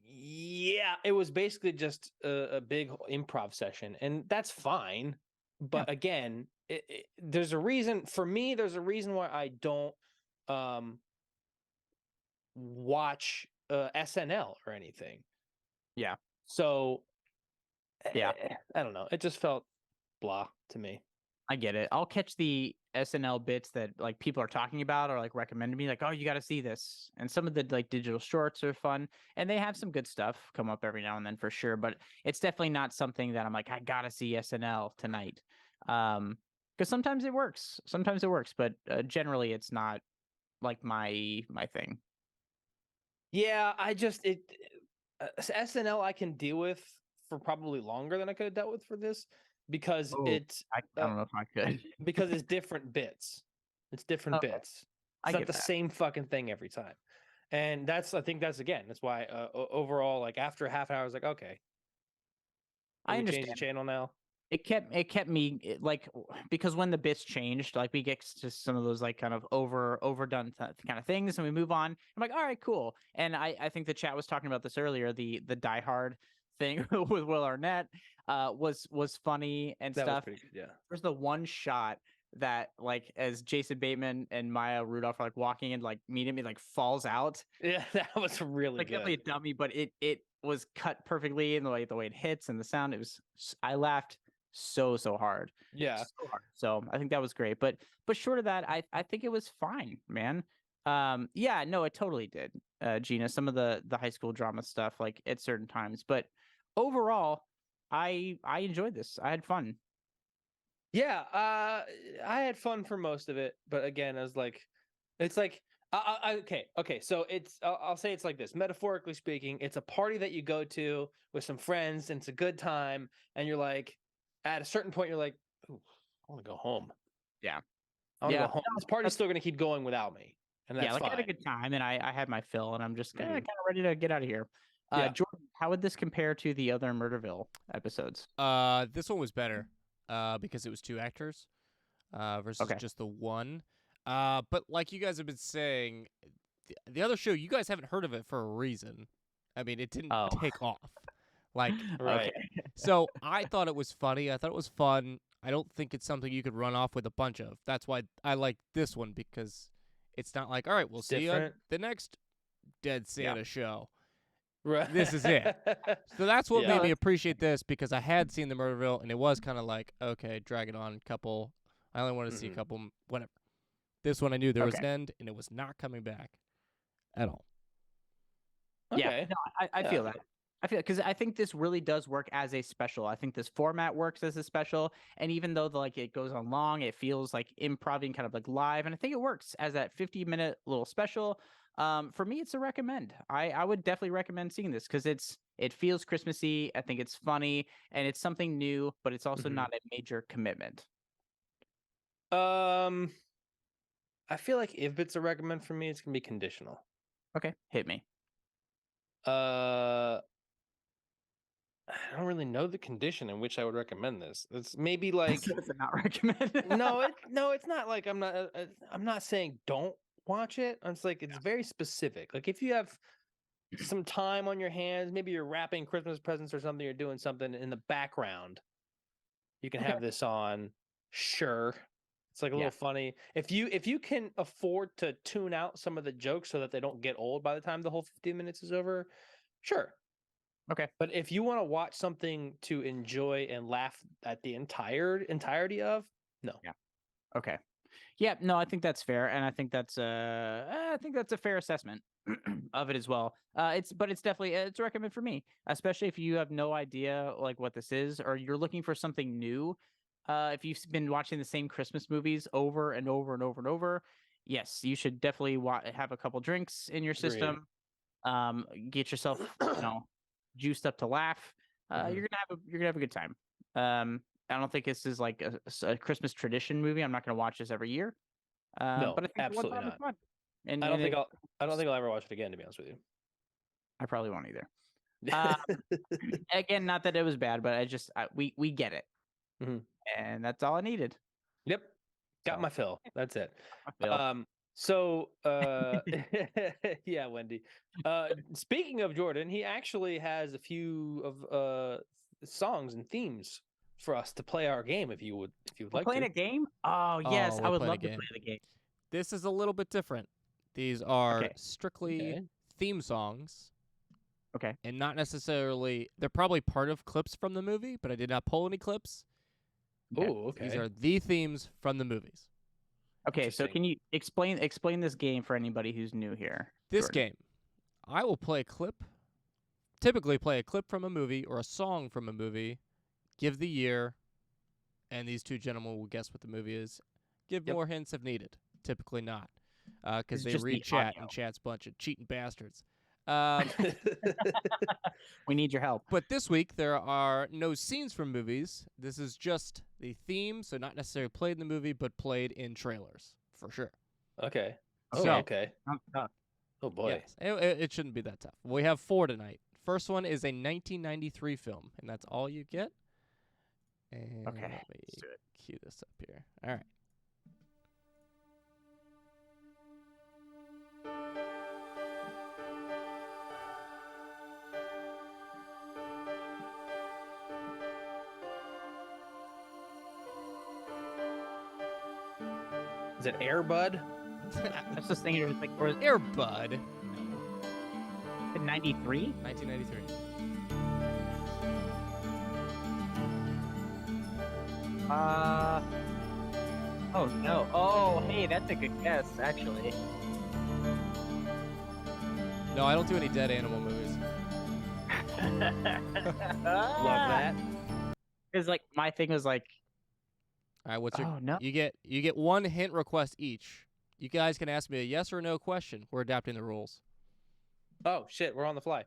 yeah, it was basically just a big improv session, and that's fine. But again, there's a reason for me. There's a reason why I don't watch SNL or anything. Yeah. So Yeah. I don't know. It just felt blah to me. I get it. I'll catch the SNL bits that like people are talking about or like recommend to me, like, oh, you got to see this. And some of the like digital shorts are fun, and they have some good stuff come up every now and then for sure. But it's definitely not something that I'm like, I gotta see SNL tonight. Because sometimes it works, but generally it's not like my thing. Yeah, I just SNL I can deal with for probably longer than I could have dealt with for this because Oh, it's I don't know if I could. because it's different bits. It's different Okay, bits. I It's not get the that. same fucking thing every time. And I think that's why overall, like after half an hour, I was like, okay, I can we change the understand. channel now? It kept me like, because when the bits changed, like we get to some of those like kind of overdone kind of things, and we move on. I'm like, all right, cool. And I think the chat was talking about this earlier. The Die Hard thing with Will Arnett was funny and That was stuff. pretty good, yeah. There's the one shot that like as Jason Bateman and Maya Rudolph are like walking and like meet him, he like falls out. Yeah, that was really Like definitely a good. dummy, but it was cut perfectly, and the way it hits and the sound. It was I laughed so hard. Yeah. So hard. So I think that was great. But short of that, I think it was fine, man. Yeah, no, it totally did. Gina, some of the high school drama stuff, like at certain times. But overall, I enjoyed this. I had fun. Yeah, I had fun for most of it, but again, I was like, it's like, okay. So I'll say it's like this. Metaphorically speaking, it's a party that you go to with some friends, and it's a good time, and you're like, at a certain point, you're like, ooh, I want to go home. Yeah. I want to Yeah. go home. This party's still going to keep going without me, and that's Yeah, like I had a fine. good time, and I had my fill, and I'm just kind Mhm. of ready to get out of here. Yeah. Jordan, how would this compare to the other Murderville episodes? This one was better, because it was 2 actors, versus Okay. just the one. But like you guys have been saying, the other show, you guys haven't heard of it for a reason. I mean, it didn't Oh. take off. Like, Right. so I thought it was funny. I thought it was fun. I don't think it's something you could run off with a bunch of. That's why I like this one, because it's not like, all right, we'll It's see you on different. the next Dead Santa show. Right. This is it. So that's what Yeah. made me appreciate this, because I had seen the Murderville, and it was kind of like, okay, drag it on. I only wanted to see a Mhm. couple. Whatever. This one I knew there was Okay. an end, and it was not coming back at all. Yeah, Okay. no, I feel that. I feel, because I think this really does work as a special. I think this format works as a special, and even though like it goes on long, it feels like improv kind of like live, and I think it works as that 50-minute little special. For me, it's a recommend. I would definitely recommend seeing this because it feels Christmassy. I think it's funny and it's something new, but it's also Mhm. not a major commitment. I feel like if it's a recommend for me, it's gonna be conditional. Okay, hit me. I don't really know the condition in which I would recommend this. It's maybe like So it's a not recommend. no, it's not like I'm not saying don't watch it. It's like it's very specific. Like if you have some time on your hands, maybe you're wrapping Christmas presents or something, you're doing something in the background, you can have this on. Sure. It's like a Yeah. little funny. If you can afford to tune out some of the jokes so that they don't get old by the time the whole 15 minutes is over, sure. Okay. But if you want to watch something to enjoy and laugh at the entirety of, no. Yeah. Okay. Yeah, no, I think that's fair, and I think that's a fair assessment of it as well. It's definitely it's a recommend for me, especially if you have no idea like what this is or you're looking for something new. If you've been watching the same Christmas movies over and over and over and over, yes, you should definitely have a couple drinks in your Agreed. system. Get yourself, juiced up to laugh. You're gonna have a good time. I don't think this is like a Christmas tradition movie. I'm not gonna watch this every year. No, But I think absolutely one time not. it's fun. And I don't and think it, I'll ever watch it again, to be honest with you. I probably won't either. Again, not that it was bad, but we get it, Mhm. and that's all I needed. Yep. Got So. my fill. That's it. My fill. So yeah, Wendy. Speaking of Jordan, he actually has a few of songs and themes for us to play our game if you would We're like playing to. a game? Oh yes, I we're would playing a love to game. play the game. This is a little bit different. These are Okay. strictly Okay. theme songs. Okay. And not necessarily, they're probably part of clips from the movie, but I did not pull any clips. Oh, okay. These are the themes from the movies. Okay, so Interesting. can you explain this game for anybody who's new here? This Jordan? game, I will typically play a clip from a movie or a song from a movie, give the year, and these two gentlemen will guess what the movie is. Give Yep. more hints if needed. Typically not, because It's they just the read chat, audio. and chat's a bunch of cheating bastards. We need your help. But this week, there are no scenes from movies. This is just the theme, so not necessarily played in the movie, but played in trailers, for sure. Okay. So- Oh, okay. Tough. Oh boy. Yes, it shouldn't be that tough. We have 4 tonight. First one is a 1993 film, and that's all you get. And Okay, let me let's do it. cue this up here. All right. Is it Air Bud? I was just thinking it was like for Air Bud. 93. 1993. Oh no. Oh, hey, that's a good guess, actually. No, I don't do any dead animal movies. Love that. Because like my thing was like, All right, what's your? oh no. You get 1 hint request each. You guys can ask me a yes or no question. We're adapting the rules. Oh shit, we're on the fly.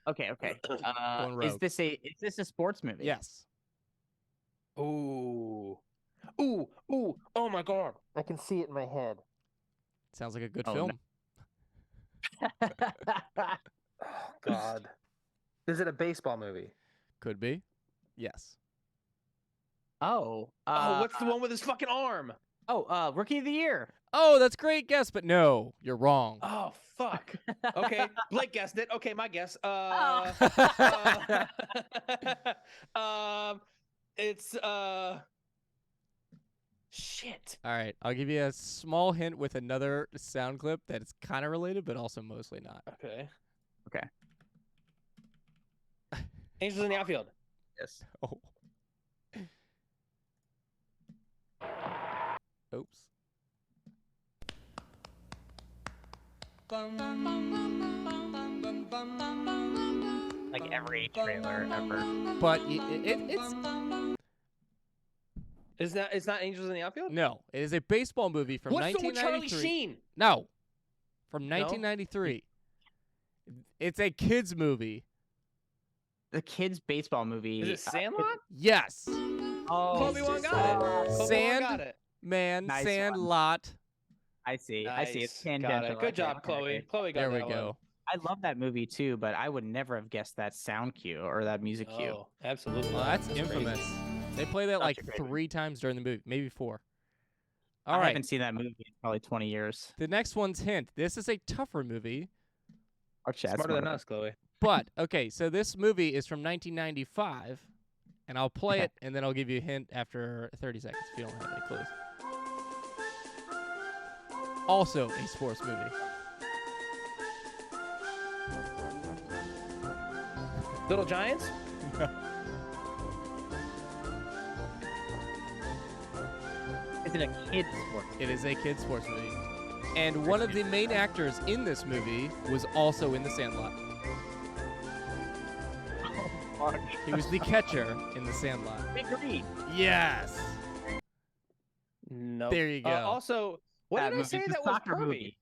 Okay. Going Is rogue. this a sports movie? Ooh. Yes. Ooh. Oh my god. I can see it in my head. Sounds like a good Oh, film. Oh god. Is it a baseball movie? Could be. Yes. Oh. What's the one with his fucking arm? Rookie of the Year. Oh, that's a great guess, but no, you're wrong. Oh fuck. Okay, Blake guessed it. Okay, my guess. It's shit. All right, I'll give you a small hint with another sound clip that's kind of related, but also mostly not. Okay. Okay. Angels in the Outfield. Yes. Oh. Oops. Like every trailer ever. But it's It's not Angels in the Outfield? no, it is a baseball movie from What's the one with Charlie 1993. Sheen? No, from 1993. It's a kids movie. The kids' baseball movie. Is it Sandlot? Yes, Oh, Kobe Wan got it. Kobe Wan Sand- got it. man, Nice sand one. lot. I see. It's Nice. Got tangential. it. Good Okay, job, Chloe. okay. Chloe got There we that one. go. I love that movie too, but I would never have guessed that sound cue or that music cue. Oh, absolutely. Well, not. that's crazy. infamous. They play that Such like a great 3 times during the movie, maybe 4. All I right. haven't seen that movie in probably 20 years. The next one's hint. This is a tougher movie, Our chat's Smarter than us, Chloe. but okay. So this movie is from 1995, and I'll play it, and then I'll give you a hint after 30 seconds if you don't have any clues. Also a sports movie. Little Giants? Is it a kid's sport? It is a kid's sports movie. And one of the main actors in this movie was also in The Sandlot. Oh, fuck. He was the catcher in The Sandlot. Big Green. Yes. No. There you go. Also, what That did I movie's say a that was soccer pervy? movie.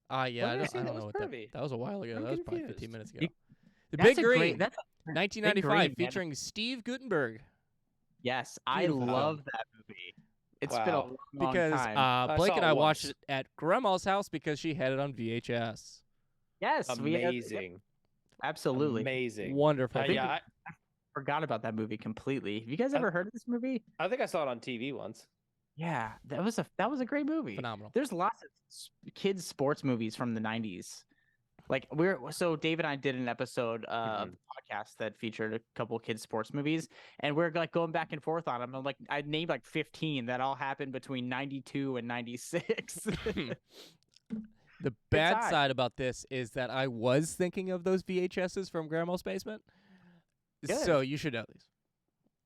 Yeah, What did I say I that don't was know what that. pervy? That was a while ago. I'm That was probably confused. 15 minutes ago. You- The That's Big a Green, great. That's a, 1995, Green, man. featuring Steve Guttenberg. yes, I Beautiful love film. that movie. It's been a Wow. long Because time. Blake saw and it I watched once. it at Grandma's house because she had it on VHS. Yes, we had, Amazing. absolutely. Amazing. Wonderful. Yeah, Forgot about that movie completely. Have you guys ever heard of this movie? I think I saw it on TV once. Yeah, that was a great movie. Phenomenal. There's lots of kids sports movies from the 90s. Like Dave and I did an episode of the podcast that featured a couple kids sports movies, and we're like going back and forth on them. I'm like, I named like 15 that all happened between 92 and 96. The bad time. side about this is that I was thinking of those VHSs from Grandma's basement. Good. So you should know these.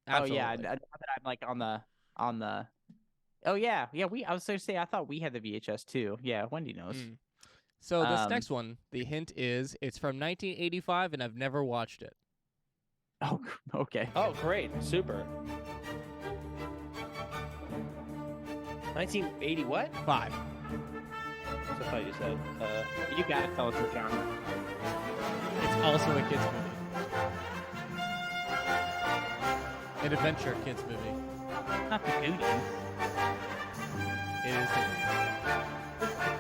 Absolutely. Oh yeah, now that I'm like on the. Oh yeah. I was going to say I thought we had the VHS too. Yeah, Wendy knows. Mm. So this Um, next one, the hint is it's from 1985 and I've never watched it. Oh, okay. Oh, great. Super. 1980 what? 5. That's what I thought you said. You gotta tell us the genre. It's also a kids movie. An adventure kids movie. Not the Goonies. It is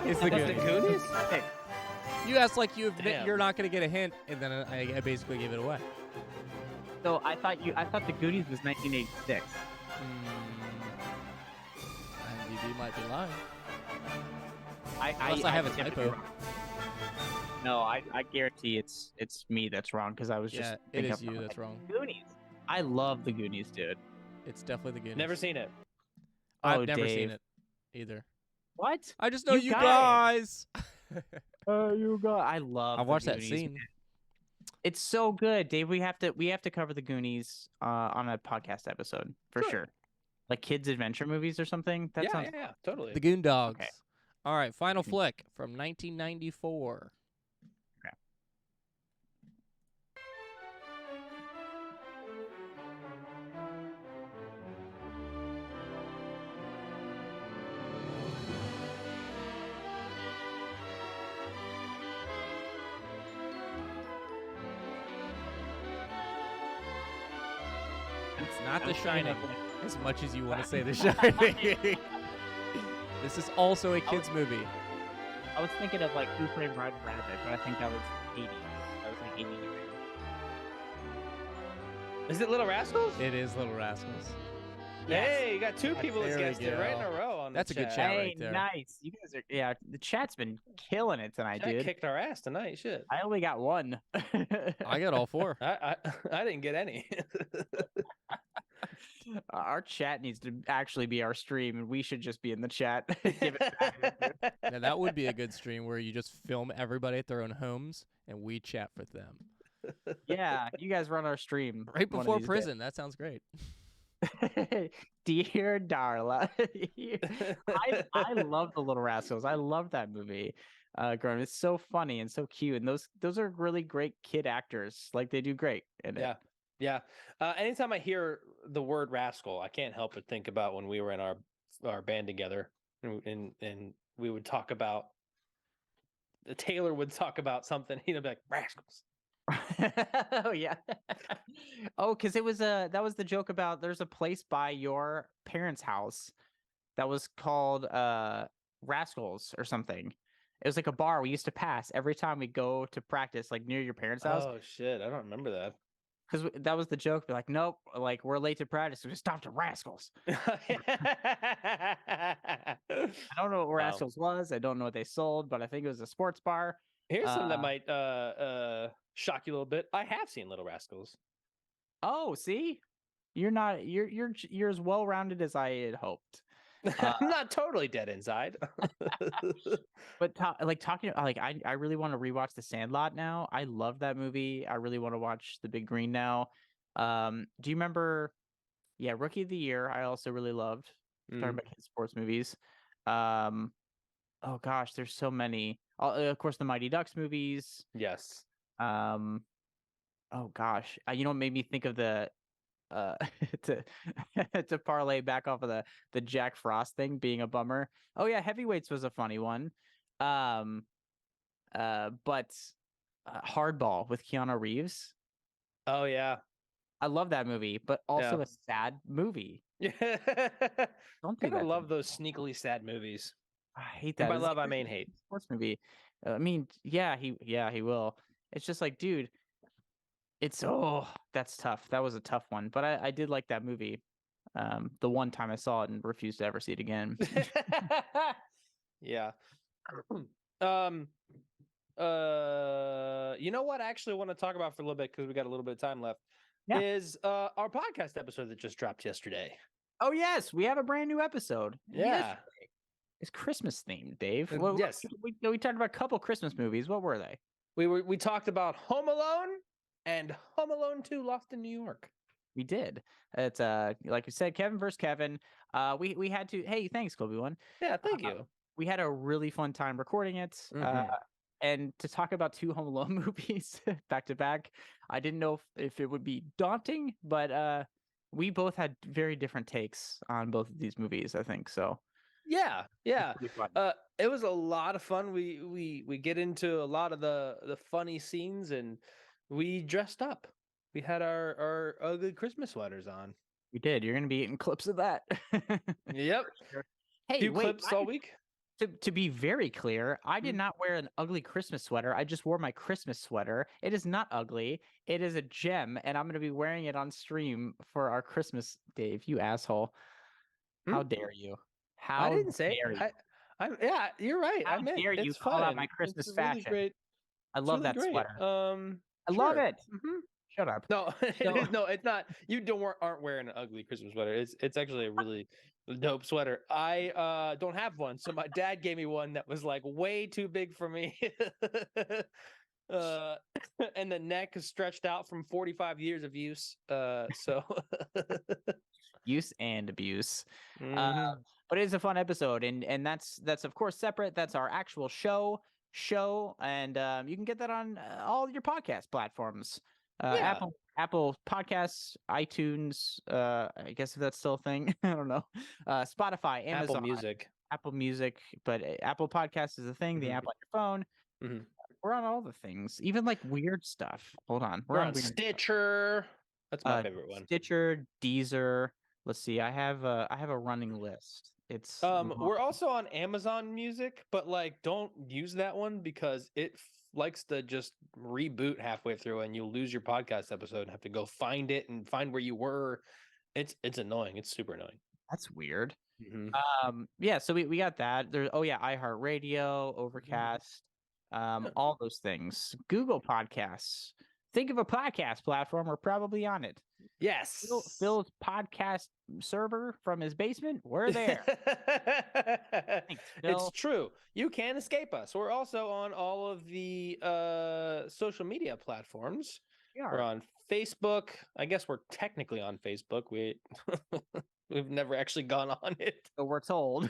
it's the That's the Goonies. Goonies? Hey, You asked like Damn. you're not going to get a hint, and then I basically gave it away. so I thought the Goonies was 1986. IMDb might be lying. I Unless I have a typically typo. wrong. No, I guarantee it's me that's wrong because I was just Yeah, it thinking is of you like, that's wrong. Goonies. I love the Goonies, dude. It's definitely the Goonies. Never seen it. I've Oh, never seen Dave. it either. What? I just know You you got guys. You got. I love. I the watched that Goonies, scene. man. It's so good, Dave. We have to cover the Goonies on a podcast episode for sure. Like kids adventure movies or something. That sounds. Yeah, totally. The Goon Dogs. Okay. All right, final flick from 1994. Okay. It's not The I'm thinking Shining, of, like, as much as you want to say The Shining. This is also a kids movie. I was thinking of like Who Framed Roger Rabbit, but I think that was 80s. That was like 80s. Is it Little Rascals? It is Little Rascals. Hey, you got two people that There we guessed it right in go. a row on That's the a good chat. chat Hey, right there. nice. You guys are the chat's been killing it tonight, Chat dude. kicked our ass tonight. Shit. I only got one. I got all 4. I didn't get any. Our chat needs to actually be our stream, and we should just be in the chat. Give it back. Now that would be a good stream where you just film everybody at their own homes and we chat with them. Yeah, you guys run our stream Right one of before these prison. That sounds great. days. Dear Darla, I love the Little Rascals. I love that movie. Growing, it's so funny and so cute, and those are really great kid actors. Like they do great in it. Yeah. Anytime I hear the word rascal, I can't help but think about when we were in our band together, and we would talk about. Taylor would talk about something. He'd be like rascals. Oh yeah. Oh, because it was that was the joke about there's a place by your parents' house that was called Rascals or something. It was like a bar we used to pass every time we go to practice, like near your parents' house. Oh shit, I don't remember that. Because that was the joke. Be like, nope, like we're late to practice. So we stopped at Rascals. I don't know what Wow. Rascals was. I don't know what they sold, but I think it was a sports bar. Here's something that might shock you a little bit. I have seen Little Rascals. Oh, see, you're as well rounded as I had hoped. I'm not totally dead inside. But talking like I really want to rewatch The Sandlot now. I love that movie. I really want to watch The Big Green now. Do you remember? Yeah, Rookie of the Year. I also really loved. Talking about kids sports movies. Oh gosh, there's so many. Of course, the Mighty Ducks movies. Yes. Oh gosh, you know what made me think of the to to parlay back off of the Jack Frost thing being a bummer. Oh yeah, Heavyweights was a funny one. But Hardball with Keanu Reeves. Oh yeah. I love that movie, but also a sad movie. Yeah. Don't do I that. love those sneakily sad movies. I hate And that. by It's love, like I mean hate. sports movie. I mean, yeah, he will. It's just like, dude, it's that's tough. That was a tough one, but I did like that movie. The one time I saw it and refused to ever see it again. Yeah. You know what I actually want to talk about for a little bit because we got a little bit of time left. Yeah. Is our podcast episode that just dropped yesterday. Oh yes, we have a brand new episode. Yeah. Yesterday. It's Christmas themed, Dave. Yes. We talked about a couple Christmas movies. What were they? We talked about Home Alone and Home Alone 2 Lost in New York. We did. It's like we said, Kevin versus Kevin. We had to. Hey, thanks, Kobe One. Yeah, thank you. We had a really fun time recording it. And to talk about two Home Alone movies back to back, I didn't know if it would be daunting, but we both had very different takes on both of these movies, I think. So yeah. It was a lot of fun. We get into a lot of the funny scenes, and we dressed up. We had our ugly Christmas sweaters on. We did. You're gonna be getting clips of that. Yep. Hey, Few clips all week. To be very clear, I did not wear an ugly Christmas sweater. I just wore my Christmas sweater. It is not ugly. It is a gem, and I'm going to be wearing it on stream for our Christmas, Dave. You asshole! How dare you? How I didn't say dare you? yeah, you're right. How dare you call out my Christmas fashion? Great. I love really that great. sweater. I love it. Shut up. No, no, it's not. You aren't wearing an ugly Christmas sweater. It's actually a really dope sweater. I don't have one, so my dad gave me one that was like way too big for me. And the neck is stretched out from 45 years of use. So Use and abuse. But it is a fun episode, and that's of course separate. That's our actual show, and you can get that on all your podcast platforms. Apple Podcasts, iTunes, I guess if that's still a thing. I don't know. Spotify, Amazon, Apple Music, but Apple Podcasts is a thing. The app on your phone. We're on all the things, even like weird stuff. Hold on, we're on weird Stitcher. That's my favorite one. Stitcher, Deezer. Let's see. I have a running list. It's we're also on Amazon Music, but like don't use that one because it likes to just reboot halfway through and you'll lose your podcast episode and have to go find it and find where you were. It's annoying. It's super annoying. That's weird. Yeah, so we got that. There's iHeartRadio, Overcast, all those things. Google Podcasts. Think of a podcast platform, we're probably on it. Yes. Phil's podcast server from his basement, we're there. It's true. You can't escape us. We're also on all of the social media platforms. We're on Facebook. I guess we're technically on Facebook. We've never actually gone on it. So we're told.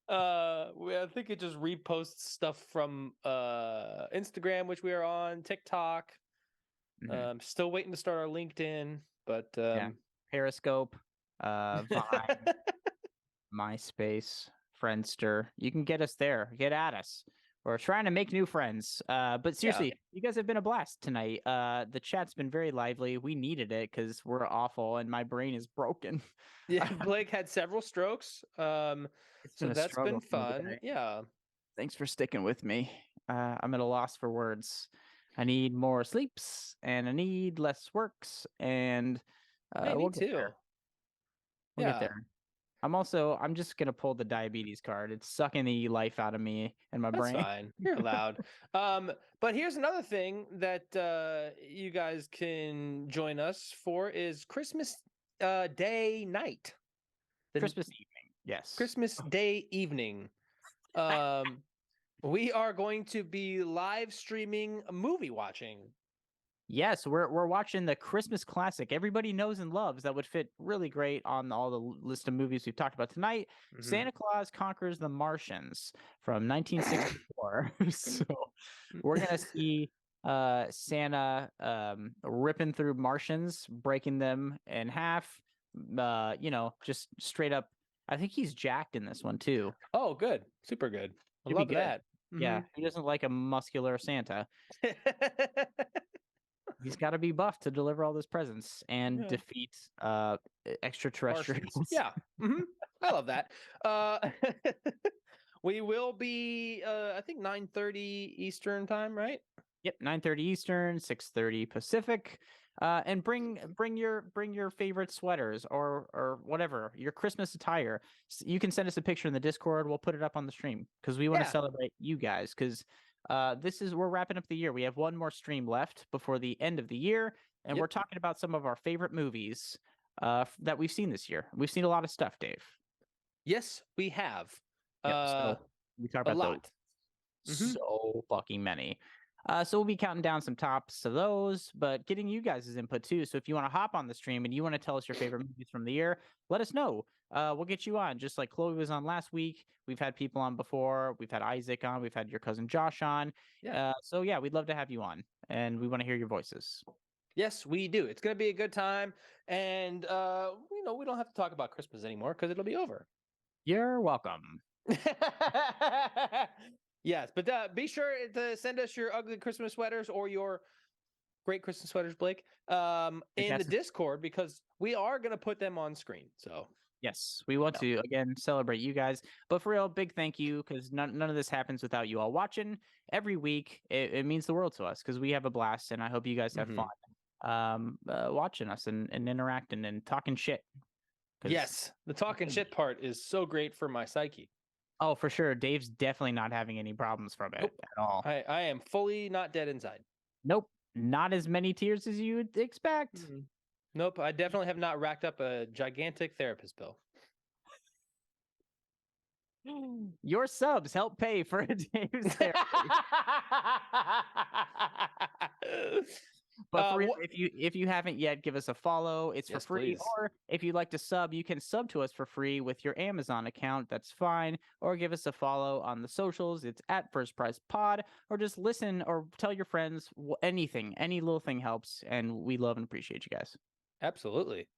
I think it just reposts stuff from Instagram, which we are on, TikTok. Still waiting to start our LinkedIn, but Periscope, Vine, MySpace, Friendster. You can get us there. Get at us. we're trying to make new friends. But seriously, you guys have been a blast tonight. The chat's been very lively. We needed it because we're awful and my brain is broken. Yeah, Blake had several strokes. It's So been a that's been struggle for me fun. today. Yeah. Thanks for sticking with me. I'm at a loss for words. I need more sleeps and I need less works, and Hey, me we'll get too. there. We'll get Yeah. there. I'm just gonna pull the diabetes card. It's sucking the life out of me and my That's brain. fine. You're allowed. But here's another thing that you guys can join us for is Christmas Day night. The Christmas evening. Yes. Christmas Day evening. We are going to be live streaming movie watching. Yes, we're watching the Christmas classic everybody knows and loves that would fit really great on all the list of movies we've talked about tonight. Mhm. Santa Claus Conquers the Martians from 1964. So we're gonna see Santa ripping through Martians, breaking them in half. Just straight up. I think he's jacked in this one too. Oh, good. Super good. I Should be love good. that. Yeah, who doesn't like a muscular Santa? Mhm. He's got to be buff to deliver all those presents and Yeah. defeat extraterrestrials. Martians. Yeah. I love that. We will be I think 9:30 Eastern time, right? Yep, 9:30 Eastern, 6:30 Pacific. And bring your favorite sweaters or whatever, your Christmas attire. You can send us a picture in the Discord. We'll put it up on the stream because we want to Yeah. celebrate you guys, because we're wrapping up the year. We have one more stream left before the end of the year, and Yep. we're talking about some of our favorite movies that we've seen this year. We've seen a lot of stuff, Dave. Yes, we have. Yep, so we talk A about lot. Mhm. so fucking many. So we'll be counting down some tops of those, but getting you guys' input too. So if you want to hop on the stream and you want to tell us your favorite movies from the year, let us know. We'll get you on, just like Chloe was on last week. We've had people on before. We've had Isaac on. We've had your cousin Josh on. Yeah. So yeah, we'd love to have you on, and we want to hear your voices. Yes, we do. It's going to be a good time, and we don't have to talk about Christmas anymore because it'll be over. You're welcome. Yes, but be sure to send us your ugly Christmas sweaters or your great Christmas sweaters, Blake, in the Discord, because we are going to put them on screen. So yes, we want to again celebrate you guys. But for real, big thank you, because none of this happens without you all watching every week. It means the world to us because we have a blast, and I hope you guys have fun watching us and interacting and talking shit. Yes, the talking shit part is so great for my psyche. Oh, for sure. Dave's definitely not having any problems from it at all. I am fully not dead inside. Nope. Not as many tears as you would expect. Nope. I definitely have not racked up a gigantic therapist bill. Your subs help pay for Dave's therapy. But for real, if you haven't yet, give us a follow. It's for free. Please. Or if you'd like to sub, you can sub to us for free with your Amazon account. That's fine. Or give us a follow on the socials. It's at First Prize Pod. Or just listen or tell your friends. Anything, any little thing helps. And we love and appreciate you guys. Absolutely.